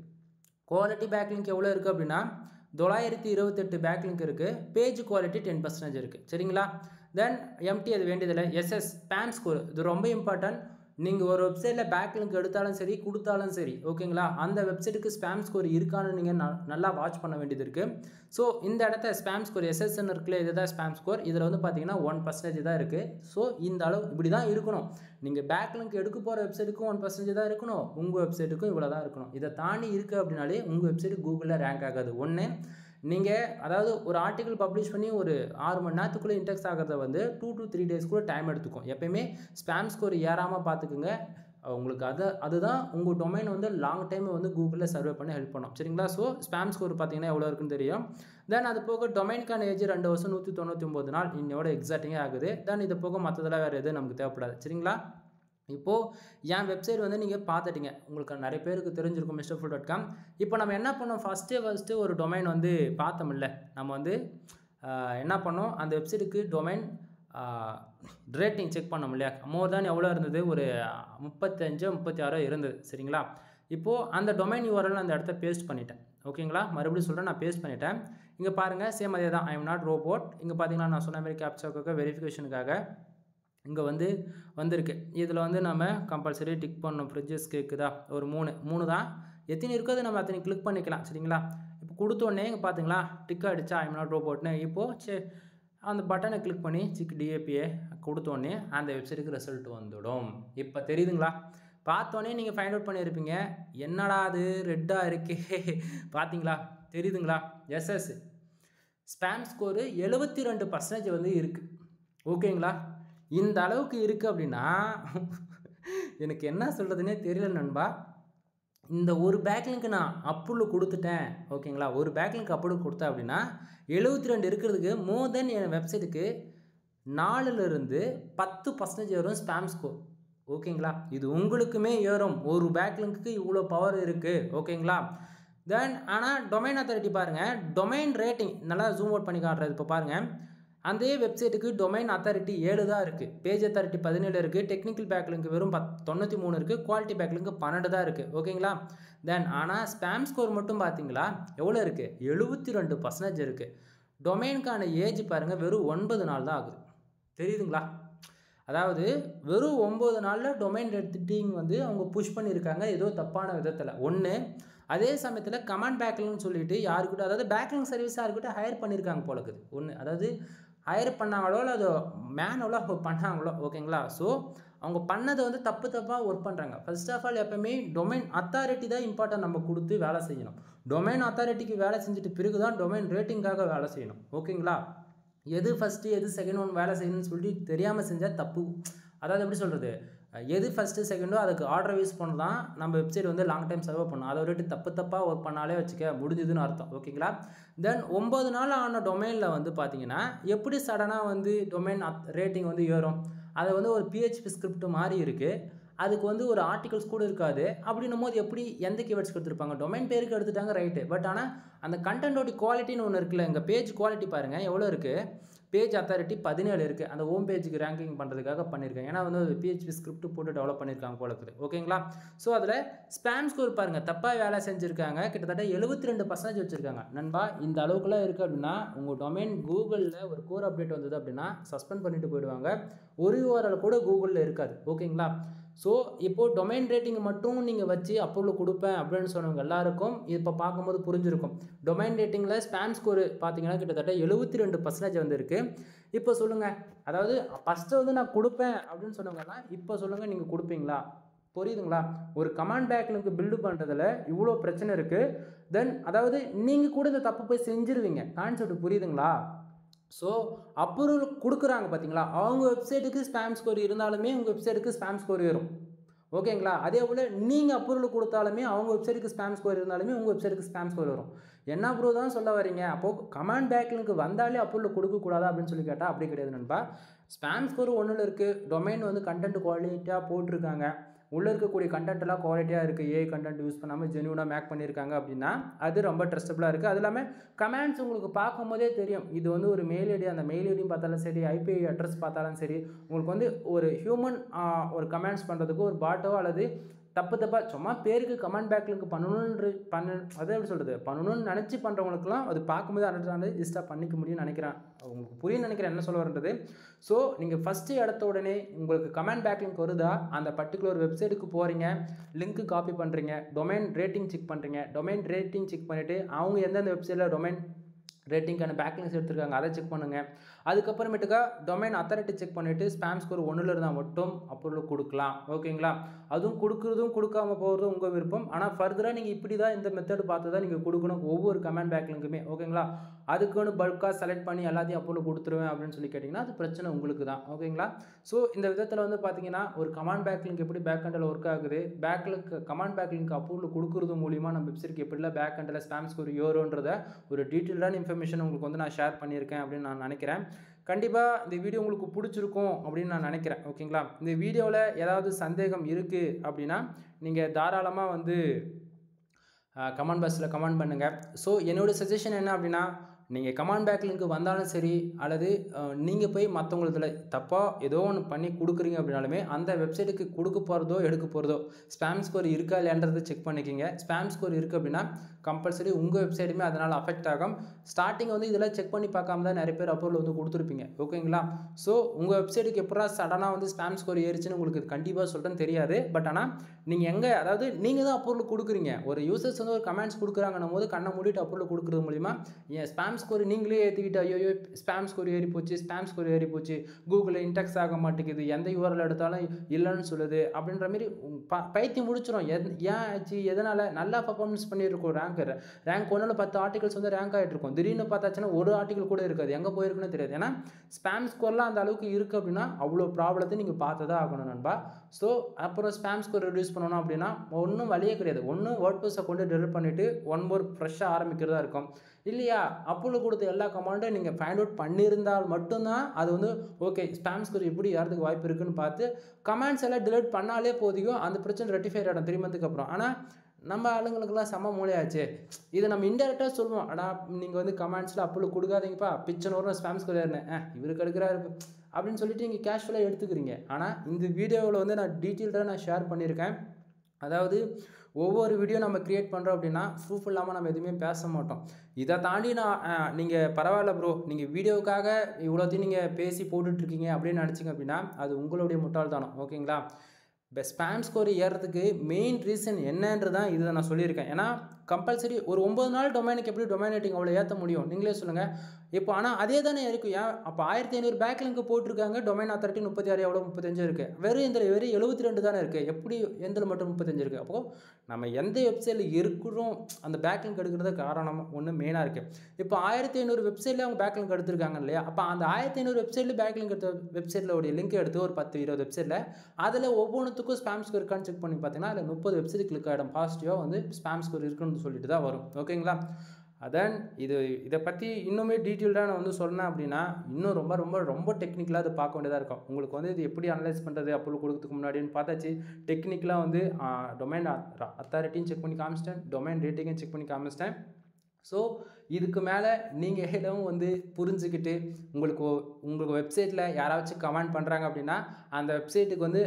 குவாலிட்டி பேக்லிங்க் எவ்வளோ இருக்குது அப்படின்னா 928 பேக்லிங்க் இருக்குது. பேஜ் குவாலிட்டி 10% இருக்குது சரிங்களா. தென் எம்டி அது வேண்டியதில்லை. SS ஸ்பேம் ஸ்கோர் இது ரொம்ப இம்பார்ட்டன்ட். நீங்கள் ஒரு வெப்சைட்டில் பேக்லிங்க் எடுத்தாலும் சரி கொடுத்தாலும் சரி ஓகேங்களா, அந்த வெப்சைட்டுக்கு ஸ்பேம் ஸ்கோர் இருக்கான்னு நீங்கள் நல்லா வாட்ச் பண்ண வேண்டியது இருக்குது. ஸோ இந்த இடத்த ஸ்பேம் ஸ்கோர் SSன்னு இருக்குல்ல, இதுதான் ஸ்பேம் ஸ்கோர். இதில் வந்து பார்த்தீங்கன்னா 1% தான் இருக்குது. ஸோ இந்த அளவு இப்படி தான் இருக்கணும். நீங்கள் பேக்லிங்க் எடுக்க போகிற வெப்சைட்டுக்கும் 1% தான் இருக்கணும், உங்கள் வெப்சைட்டுக்கும் இவ்வளோ தான் இருக்கணும். இதை தாண்டி இருக்குது அப்படின்னாலே உங்கள் வெப்சைட்டு கூகுளில் ரேங்க் ஆகாது. ஒன்று நீங்கள் அதாவது ஒரு ஆர்டிக்கல் பப்ளிஷ் பண்ணி ஒரு 6 மணி நேரத்துக்குள்ளே இன்டெக்ஸ் ஆகிறத வந்து 2 to 3 days கூட டைம் எடுத்துக்கும். எப்பயுமே ஸ்பேம் ஸ்கோர் ஏறாமல் பார்த்துக்குங்க. உங்களுக்கு அதுதான் உங்கள் டொமைன் வந்து லாங் டைம் வந்து கூகுளில் சர்வே பண்ணி ஹெல்ப் பண்ணும் சரிங்களா. ஸோ ஸ்பேம் ஸ்கோர் பார்த்தீங்கன்னா எவ்வளோ இருக்குன்னு தெரியும். தென் அது போக டொமைனுக்கான ஏஜ் 2 வருஷம் 199 நாள் இன்னோட எக்ஸாக்டிங்கே ஆகுது. தென் இது போக மற்றதெல்லாம் வேறு எதுவும் நமக்கு தேவைப்படாது சரிங்களா. இப்போது என் வெப்சைட் வந்து நீங்கள் பார்த்துட்டிங்க, உங்களுக்கு நிறைய பேருக்கு தெரிஞ்சிருக்கும் misterfull.com. இப்போ நம்ம என்ன பண்ணோம், ஃபஸ்ட்டு ஒரு டொமைன் வந்து பார்த்தோம்ல, நம்ம வந்து என்ன பண்ணோம், அந்த வெப்சைட்டுக்கு டொமைன் ரேட்டிங் செக் பண்ணோம் இல்லையா, மோர் தேன் எவ்வளோ இருந்தது, ஒரு 35 36 இருந்தது சரிங்களா. இப்போது அந்த டொமைன் URL அந்த இடத்த பேஸ்ட் பண்ணிட்டேன் ஓகேங்களா. மறுபடியும் சொல்கிறேன், நான் பேஸ்ட் பண்ணிட்டேன். இங்கே பாருங்கள் சேம் அதே தான், ஐ எம் நாட் ரோபோட். இங்கே பார்த்தீங்கன்னா நான் சொன்ன மாதிரி கேப்சாக்காக வெரிஃபிகேஷனுக்காக இங்கே வந்து வந்திருக்கு. இதில் வந்து நம்ம கம்பல்சரி டிக் பண்ணணும். ஃப்ரிட்ஜஸ் கேட்குதா, ஒரு 3 தான், எத்தனை இருக்கோ அதை நம்ம அத்தனை கிளிக் பண்ணிக்கலாம் சரிங்களா. இப்போ கொடுத்தோடனே இங்கே பார்த்தீங்களா டிக் அடிச்சா ஐ எம் நாட் ரோபோட்னு. இப்போது அந்த பட்டனை கிளிக் பண்ணி செக் DAPA கொடுத்தோடனே அந்த வெப்சைட்டுக்கு ரிசல்ட் வந்துடும். இப்போ தெரியுதுங்களா, பார்த்தோன்னே நீங்கள் ஃபைண்ட் அவுட் பண்ணியிருப்பீங்க, என்னடா அது ரெட்டாக இருக்கே பார்த்தீங்களா, தெரியுதுங்களா. SS ஸ்பேம் ஸ்கோரு 72% வந்து இருக்குது ஓகேங்களா. இந்த அளவுக்கு இருக்குது அப்படின்னா எனக்கு என்ன சொல்கிறதுனே தெரியல நண்பா. இந்த ஒரு பேக்லிங்க் நான் அப்ரூவல் கொடுத்துட்டேன் ஓகேங்களா. ஒரு பேக்லிங்க் அப்ரூவல் கொடுத்தேன் அப்படின்னா 72 இருக்கிறதுக்கு மோர் தென் என் வெப்சைட்டுக்கு 4லிருந்து 10% வரும் ஸ்பேம் ஸ்கோர் ஓகேங்களா. இது உங்களுக்குமே ஏறும். ஒரு பேக்லிங்க்கு இவ்வளோ பவர் இருக்குது ஓகேங்களா. தென் ஆனால் டொமைன் அத்தாரிட்டி பாருங்கள், டொமைன் ரேட்டிங் நல்லா ஜூம் அவுட் பண்ணி காட்டுறது. இப்போ பாருங்கள், அந்த வெப்சைட்டுக்கு டொமைன் அத்தாரிட்டி 7 தான் இருக்குது, பேஜ் அத்தாரிட்டி 17 இருக்குது, டெக்னிக்கல் பேக்லிங்க் வெறும் 93 இருக்குது, குவாலிட்டி பேக்லிங்க் 12 தான் இருக்குது ஓகேங்களா. தென் ஆனால் ஸ்பேம் ஸ்கோர் மட்டும் பார்த்தீங்களா எவ்வளோ இருக்குது, 72% இருக்குது. டொமைனுக்கான ஏஜ் பாருங்கள் வெறும் 9 நாள் தான் ஆகுது, தெரியுதுங்களா. அதாவது வெறும் 9 நாளில் டொமைன் ரேட்டிங் வந்து அவங்க புஷ் பண்ணியிருக்காங்க ஏதோ தப்பான விதத்தில். ஒன்று அதே சமயத்தில் கமாண்ட் பேக்லிங்னு சொல்லிட்டு யாருக்கிட்ட, அதாவது பேக்லிங் சர்வீஸ் யாருக்கிட்ட ஹையர் பண்ணியிருக்காங்க போல இருக்குது. ஒன்று அதாவது ஹையர் பண்ணாங்களோ இல்லை அது மேனுவலாக பண்ணாங்களோ ஓகேங்களா. ஸோ அவங்க பண்ணதை வந்து தப்பாக ஒர்க் பண்ணுறாங்க. ஃபர்ஸ்ட் ஆஃப் ஆல் எப்போவுமே டொமைன் அத்தாரிட்டி தான் இம்பார்ட்டன்ட் நம்ம கொடுத்து வேலை செய்யணும். டொமைன் அத்தாரிட்டிக்கு வேலை செஞ்சுட்டு பிறகு தான் டொமைன் ரேட்டிங்காக வேலை செய்யணும் ஓகேங்களா. எது ஃபஸ்ட்டு எது செகண்ட் ஒன்று வேலை செய்யணும்னு சொல்லிட்டு தெரியாமல் செஞ்சால் தப்பு. அதாவது எப்படி சொல்கிறது, எது ஃபஸ்ட்டு செகண்டோ அதுக்கு ஆர்டர் யூஸ் பண்ணலாம் நம்ம வெப்சைட் வந்து லாங் டைம் சர்வ் பண்ணணும். அதை விட்டு தப்பாக ஒர்க் பண்ணாலே வச்சுக்க முடிஞ்சுதுன்னு அர்த்தம். ஓகேங்களா? தென் 9 நாள் ஆன டொமைனில் வந்து பார்த்தீங்கன்னா எப்படி சடனாக வந்து டொமைன் ரேட்டிங் வந்து ஏறும்? அதை வந்து ஒரு PHP ஸ்கிரிப்ட் மாதிரி இருக்குது. அதுக்கு வந்து ஒரு ஆர்டிகல்ஸ் கூட இருக்காது. அப்படின்னும் போது எப்படி எந்த கீவேர்ட்ஸ் கொடுத்துருப்பாங்க? டொமைன் பேருக்கு எடுத்துட்டாங்க ரைட்டு. பட் ஆனால் அந்த கண்டென்ட்டோட குவாலிட்டின்னு ஒன்று இருக்குல்ல, இங்கே பேஜ் குவாலிட்டி பாருங்கள் எவ்வளோ இருக்குது. பேஜ் அத்தாரிட்டி 17 இருக்குது. அந்த ஹோம் பேஜுக்கு ரேங்கிங் பண்ணுறதுக்காக பண்ணியிருக்கேன். ஏன்னா வந்து PHP ஸ்கிரிப்ட் போட்டு டெவலப் பண்ணியிருக்காங்க போல இருக்குது. ஓகேங்களா? ஸோ அதில் ஸ்பேம் ஸ்கோர் பாருங்கள் தப்பாக வேலை செஞ்சுருக்காங்க. கிட்டத்தட்ட 72% வச்சுருக்காங்க. நண்பா இந்த அளவுக்குலாம் இருக்குது அப்படின்னா உங்கள் டொமைன் கூகுளில் ஒரு கோர் அப்டேட் வந்தது அப்படின்னா சஸ்பெண்ட் பண்ணிட்டு போயிடுவாங்க. ஒரு URL கூட கூகுளில் இருக்காது. ஓகேங்களா? ஸோ இப்போது டொமைன் ரேட்டிங் மட்டும் நீங்கள் வச்சு அப்ரூவல் கொடுப்பேன் அப்படின்னு சொன்னவங்க எல்லாருக்கும் இப்போ பார்க்கும்போது புரிஞ்சிருக்கும். டொமைன் ரேட்டிங்கில் ஸ்பேம் ஸ்கோர் பார்த்தீங்கன்னா கிட்டத்தட்ட 72% வந்துருக்கு. இப்போ சொல்லுங்கள், அதாவது ஃபஸ்ட்டு வந்து நான் கொடுப்பேன் அப்படின்னு சொன்னவங்கலாம் இப்போ சொல்லுங்கள் நீங்கள் கொடுப்பீங்களா? புரியுதுங்களா? ஒரு கமாண்ட் பேக்லிங்க் பில்டு பண்ணுறதுல இவ்வளோ பிரச்சனை இருக்குது. தென் அதாவது நீங்கள் கூட இந்த தப்பு போய் செஞ்சுருவீங்க. கான்செப்ட் புரியுதுங்களா? ஸோ அப்ரூவல் கொடுக்குறாங்க பார்த்தீங்களா, அவங்க வெப்சைட்டுக்கு ஸ்பேம் ஸ்கோர் இருந்தாலுமே உங்கள் வெப்சைட்டுக்கு ஸ்பேம் ஸ்கோர் ஏறும். ஓகேங்களா? அதே போல் நீங்கள் அப்ரூவல் கொடுத்தாலுமே அவங்க வெப்சைட்டுக்கு ஸ்பேம் ஸ்கோர் இருந்தாலுமே உங்கள் வெப்சைட்டுக்கு ஸ்பேம் ஸ்கோர் வரும். என்ன அப்ரூவல் தான் சொல்ல வரீங்க? அப்போது கமாண்ட் பேக்லிங்க் வந்தாலே அப்ரூவல் கொடுக்கக்கூடாதா அப்படின்னு சொல்லி கேட்டால் அப்படி கிடையாது நண்பா. ஸ்பேம் ஸ்கோர் ஒன்றில் இருக்குது. டொமைன் வந்து கண்டென்ட் குவாலிட்டியாக போட்டிருக்காங்க. உள்ளே இருக்கக்கூடிய கண்டென்ட்லாம் குவாலிட்டியாக இருக்குது. கண்டென்ட் யூஸ் பண்ணாமல் ஜென்யூனாக மேக் பண்ணியிருக்காங்க அப்படின்னா அது ரொம்ப ட்ரஸ்டபுளாக இருக்குது. அது இல்லாமல் கமெண்ட்ஸ் உங்களுக்கு பார்க்கும்போதே தெரியும். இது வந்து ஒரு மெயில் ஐடி, அந்த மெயில் ஐடியும் பார்த்தாலும் சரி, IP அட்ரஸ் பார்த்தாலும் சரி, உங்களுக்கு வந்து ஒரு ஹியூமன் ஒரு கமெண்ட்ஸ் பண்ணுறதுக்கு ஒரு பாட்டோ அல்லது தப்பாக சும்மா பேருக்கு கமெண்ட் பேக்லிங்க் அதை எப்படி சொல்கிறது, பண்ணணும்னு நினச்சி பண்ணுறவங்களுக்குலாம் அது பார்க்கும்போது அண்டர்ஸ்டாண்ட் ஈஸியாக பண்ணிக்க முடியும்னு நினைக்கிறேன். உங்களுக்கு புரியும்னு நினைக்கிறேன் என்ன சொல்ல வரது. ஸோ நீங்கள் ஃபஸ்ட்டு எடுத்த உடனே உங்களுக்கு கமெண்ட் பேக்லிங்க் வருதா, அந்த பர்டிகுலர் வெப்சைட்டுக்கு போகிறீங்க, லிங்க்கு காப்பி பண்ணுறீங்க, டொமைன் ரேட்டிங் செக் பண்ணுறீங்க. டொமைன் ரேட்டிங் செக் பண்ணிவிட்டு அவங்க எந்தெந்த வெப்சைட்டில் டொமைன் ரேட்டிங்கான பேக்லிங்ஸ் எடுத்துருக்காங்க அதை செக் பண்ணுங்கள். அதுக்கப்புறமேட்டுக்கா டொமைன் அத்தாரிட்டி செக் பண்ணிவிட்டு ஸ்பேம் ஸ்கோர் 1 இருந்தால் மட்டும் அப்ரூவல் கொடுக்கலாம். ஓகேங்களா? அதுவும் கொடுக்குறதும் கொடுக்காமல் போகிறதும் உங்கள் விருப்பம். ஆனால் ஃபர்தராக நீங்கள் இப்படி தான் இந்த மெத்தட் பார்த்து தான் நீங்கள் கொடுக்கணும் ஒவ்வொரு கமெண்ட் பேக்லிங்குமே. ஓகேங்களா? அதுக்குன்னு பல்காக செலக்ட் பண்ணி எல்லாத்தையும் அப்ரூவல் கொடுத்துருவேன் அப்படின்னு சொல்லி கேட்டிங்கன்னா அது பிரச்சனை உங்களுக்கு தான். ஓகேங்களா? ஸோ இந்த விதத்தில் வந்து பார்த்தீங்கன்னா ஒரு கமாண்ட் பேக்லிங்க் எப்படி பேக் எண்டில் ஒர்க் ஆகுது, கமாண்ட் பேக்லிங்க் அப்ரூவல் கொடுக்குறது மூலிமா நம்ம வெப்சைட்டுக்கு எப்படிலாம் பேக் எண்டில் ஸ்பேம் ஸ்கோர் ஏறும்ன்றத ஒரு டீட்டெயில்டான இன்ஃபர்மேஷன் உங்களுக்கு வந்து நான் ஷேர் பண்ணியிருக்கேன் அப்படின்னு நான் நினைக்கிறேன். கண்டிப்பாக இந்த வீடியோ உங்களுக்கு பிடிச்சிருக்கும் அப்படின்னு நான் நினைக்கிறேன். ஓகேங்களா? இந்த வீடியோவில் ஏதாவது சந்தேகம் இருக்குது அப்படின்னா நீங்கள் தாராளமாக வந்து கமெண்ட் பாக்ஸில் கமெண்ட் பண்ணுங்கள். ஸோ என்னோடய சஜஷன் என்ன அப்படின்னா, நீங்கள் கமாண்ட் பேக்லிங்க் வந்தாலும் சரி அல்லது நீங்கள் போய் மற்றவங்களதுல தப்பாக ஏதோ ஒன்று பண்ணி கொடுக்குறீங்க அப்படின்னாலுமே அந்த வெப்சைட்டுக்கு கொடுக்க போகிறதோ எடுக்க போகிறதோ ஸ்பேம் ஸ்கோர் இருக்கா இல்லைன்றதை செக் பண்ணிக்கிங்க. ஸ்பேம் ஸ்கோர் இருக்குது அப்படின்னா கம்பல்சரி உங்கள் வெப்சைட்டுமே அதனால் அஃபெக்ட் ஆகும். ஸ்டார்டிங் வந்து இதெல்லாம் செக் பண்ணி பார்க்காம தான் நிறைய பேர் அப்ரூவல் வந்து கொடுத்துருப்பீங்க. ஓகேங்களா? ஸோ உங்கள் வெப்சைட்டுக்கு எப்படா சடனாக வந்து ஸ்பேம் ஸ்கோர் ஏறிச்சுன்னு உங்களுக்கு கண்டிப்பாக சொல்கிறேன்னு தெரியாது. பட் ஆனால் நீங்கள் எங்கே, அதாவது நீங்கள் தான் அப்ரூவல் கொடுக்குறீங்க. ஒரு யூசர்ஸ் வந்து ஒரு கமெண்ட்ஸ் கொடுக்குறாங்கன்னும் போது கண்ணை மூடிட்டு அப்ரூவல் கொடுக்குறது மூலிமா ஏன் ஸ்பேம் ஸ்கோர் நீங்களே ஏற்றிக்கிட்டு ஐயோ ஸ்பேம் ஸ்கோர் ஏறி போச்சு, கூகுளில் இன்டெக்ஸ் ஆக மாட்டேங்குது, எந்த URL எடுத்தாலும் இல்லைன்னு சொல்லுது அப்படின்ற மாதிரி பைத்தியம் முடிச்சிடும். ஏன் ஆச்சு, எதனால் நல்லா பர்ஃபார்மன்ஸ் பண்ணியிருக்கோம். ரேங்க் 1ல் 10 ஆர்டிகல்ஸ் வந்து ரேங்க் ஆகிட்டு இருக்கும். திடீர்னு பார்த்தாச்சுன்னா ஒரு ஆர்டிகல் கூட இருக்காது, எங்கே போயிருக்குன்னு தெரியாது. ஏன்னா ஸ்பேம் ஸ்கோர்லாம் அந்த அளவுக்கு இருக்குது அப்படின்னா அவ்வளோ ப்ராப்ளத்தை நீங்கள் பார்த்து தான் ஆகணும் நண்பா. ஸோ அப்புறம் ஸ்பேம் ஸ்கோர் ரெடியூஸ் பண்ணணும் அப்படின்னா ஒன்றும் வழியே கிடையாது. ஒன்று வேர்ட்ப்ரெஸ் அக்கௌண்ட்டை டெலிட் பண்ணிவிட்டு ஒன் மோர் ஃப்ரெஷ்ஷாக ஆரம்பிக்கிறதா இருக்கும். இல்லையா அப்ரூவல் கொடுத்த எல்லா கமாண்டும் நீங்கள் ஃபைண்ட் அவுட் பண்ணியிருந்தால் மட்டும்தான் அது வந்து ஓகே ஸ்பேம் ஸ்கோர் எப்படி யாருக்கு வாய்ப்பு இருக்குன்னு பார்த்து கமெண்ட்ஸ் எல்லாம் டிலீட் பண்ணாலே போதியும் அந்த பிரச்சனை ரெட்டிஃபை ஆகிடும் 3 மந்த்துக்கு அப்புறம். ஆனால் நம்ம ஆளுங்களுக்கெல்லாம் செம்ம மூளையாச்சு. இதை நம்ம இன்டெரக்டாக சொல்லுவோம், ஆனால் நீங்கள் வந்து கமெண்ட்ஸில் அப்ரூவல் கொடுக்காதீங்கப்பா, பிச்சன் வரும் ஸ்பேம் ஸ்கோர் ஏறினேன் இவருக்கு எடுக்கிறாரு அப்படின்னு சொல்லிட்டு நீங்கள் கேஷுவலாக எடுத்துக்கிறீங்க. ஆனால் இந்த வீடியோவில் வந்து நான் டீட்டெயில்டாக நான் ஷேர் பண்ணியிருக்கேன். அதாவது ஒவ்வொரு வீடியோ நம்ம க்ரியேட் பண்ணுறோம் அப்படின்னா ப்ரூஃப் இல்லாமல் நம்ம எதுவுமே பேச மாட்டோம். இதை தாண்டி நீங்கள் பரவாயில்ல ப்ரோ, நீங்கள் வீடியோவுக்காக இவ்வளோத்தையும் நீங்கள் பேசி போட்டுட்ருக்கீங்க அப்படின்னு நினச்சிங்க அப்படின்னா அது உங்களுடைய முட்டாள்தானம். ஓகேங்களா? ஸ்பேம் ஸ்கோர் ஏறதுக்கு மெயின் ரீசன் என்னன்றது தான் இதை நான் சொல்லியிருக்கேன். ஏன்னா கம்பல்சரி ஒரு 9 நாள் டொமைனுக்கு எப்படி டொமைன் ரேட்டிங் அவ்வளோ ஏற்ற முடியும் நீங்களே சொல்லுங்கள். இப்போ ஆனால் அதே தானே இருக்குது. ஏன் அப்போ 1500 பேக்லிங்க் போட்டிருக்காங்க, டொமைன் அத்தாரிட்டி 36 எவ்வளோ 35 இருக்குது. வெறும் 72 தானே இருக்குது. எப்படி எந்தில் மட்டும் 35 இருக்குது? அப்போது நம்ம எந்த வெப்சைட்டில் இருக்கிறோம் அந்த பேக்லிங்க் எடுக்கிறது காரணம் ஒன்று மெயினாக இருக்குது. இப்போ 1500 வெப்சைட்டில் அவங்க பேக்லிங்க் எடுத்திருக்காங்க இல்லையா? அப்போ அந்த 1500 வெப்சைட்டில் பேக்லிங்க் எடுத்த வெப்சைட்டில் உடைய லிங்க் எடுத்து ஒரு 10-20 வெப்சைட்டில் அதில் ஒவ்வொன்றுத்துக்கும் ஸ்பாம் ஸ்கோர் இருக்கான்னு செக் பண்ணி பார்த்தீங்கன்னா அதில் 30 வெப்சைட் கிளிக் ஆகிடும். பாசிட்டிவாக வந்து ஸ்பாம் ஸ்கோர் இருக்குன்னு சொல்லிட்டு தான் வரும். ஓகேங்களா? அதான் இதை பற்றி இன்னுமே டீட்டெயில்டாக நான் வந்து சொன்னேன் அப்படின்னா இன்னும் ரொம்ப ரொம்ப ரொம்ப டெக்னிக்கலாக அதை பார்க்க வேண்டியதாக இருக்கும். உங்களுக்கு வந்து இது எப்படி அனலைஸ் பண்ணுறது அப்ரூவல் கொடுக்கறதுக்கு முன்னாடின்னு பார்த்தாச்சு. டெக்னிக்கலாக வந்து டொமைன் அத்தாரிட்டியும் செக் பண்ணி காமிச்சிட்டேன், டொமைன் ரேட்டிங்கும் செக் பண்ணி காமிச்சிட்டேன். ஸோ இதுக்கு மேலே நீங்கள் எதுவும் வந்து புரிஞ்சுக்கிட்டு உங்களுக்கு வெப்சைட்டில் யாராச்சும் கமெண்ட் பண்ணுறாங்க அப்படின்னா அந்த வெப்சைட்டுக்கு வந்து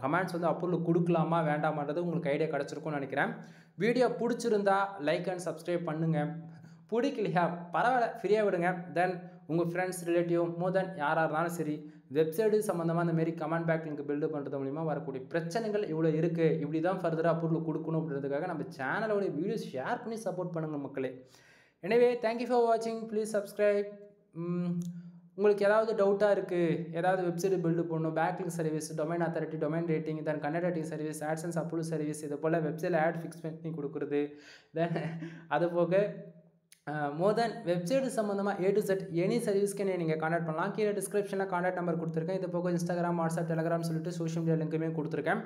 கமெண்ட்ஸ் வந்து அப்ரூவல் கொடுக்கலாமா வேண்டாமான்றது உங்களுக்கு ஐடியா கிடச்சிருக்கும்னு நினைக்கிறேன். வீடியோ பிடிச்சிருந்தா லைக் அண்ட் சப்ஸ்கிரைப் பண்ணுங்கள். பிடிக்கலையா பரவாயில்ல, ஃப்ரீயாக விடுங்க. தென் உங்கள் ஃப்ரெண்ட்ஸ் ரிலேட்டிவ் மோர் தென் யாராக இருந்தாலும் சரி வெப்சைட்டு சம்மந்தமாக இந்த மாரி கமெண்ட் பேக் லிங்க் பில்டு பண்ணுறது மூலிமா வரக்கூடிய பிரச்சனைகள் இவ்வளோ இருக்குது, இப்படி தான் ஃபர்தராக அப்ரூவல் கொடுக்கணும் அப்படின்றதுக்காக நம்ம சேனலோட வீடியோஸ் ஷேர் பண்ணி சப்போர்ட் பண்ணுங்கள் மக்களே. எனவே தேங்க்யூ ஃபார் வாட்சிங், ப்ளீஸ் சப்ஸ்கிரைப். உங்களுக்கு ஏதாவது டவுட்டாக இருக்குது, ஏதாவது வெப்சைட் பில்டு பண்ணணும், backlink service, domain authority, domain rating, then content writing service, AdSense approval service, இது போல் வெப்சைட்டில் ஆட் ஃபிக்ஸ் பண்ணி கொடுக்குறது, தென் அது போக மோர் தென் வெப்சைட் சம்மந்தமாக A to Z எனி சர்வீஸ்க்கு நீங்கள் கான்டாக்ட் பண்ணலாம். கீழே டிஸ்கிரிப்ஷனில் கான்டாக்ட் நம்பர் கொடுத்துருக்கேன். இது போக இன்ஸ்டாகிராம், வாட்ஸ்அப், டெலிகிராம் சொல்லிட்டு சோஷியல் மீடியா லிங்க்குமே கொடுத்துருக்கேன்.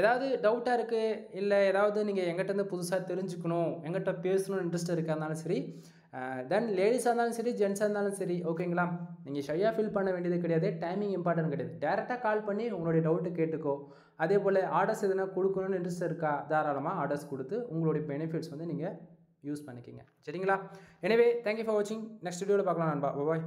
ஏதாவது டவுட்டாக இருக்குது, இல்லை ஏதாவது நீங்கள் எங்கிட்டேருந்து புதுசாக தெரிஞ்சுக்கணும், எங்கிட்ட பேசணும்னு இன்ட்ரெஸ்ட் இருக்கா இருந்தாலும் சரி, தென் லேடிஸாக இருந்தாலும் சரி ஜென்ஸாக இருந்தாலும் சரி, ஓகேங்களா? நீங்கள் ஷையாக ஃபீல் பண்ண வேண்டியது கிடையாது, டைமிங் இம்பார்ட்டன்ட் கிடையாது. டேரெக்டாக கால் பண்ணி உங்களுடைய டவுட்டு கேட்டுக்கோ. அதே போல் ஆர்டர்ஸ் எதுனா கொடுக்கணும்னு இன்ட்ரெஸ்ட் இருக்கா, தாராளமாக ஆர்டர்ஸ் கொடுத்து உங்களுடைய பெனிஃபிட்ஸ் வந்து நீங்கள் யூஸ் பண்ணிக்கிங்க. சரிங்களா? எனவே தேங்க்யூ ஃபார் வாட்சிங். நெக்ஸ்ட் வீடியோவில் பார்க்கலாம் நண்பா. பாய்.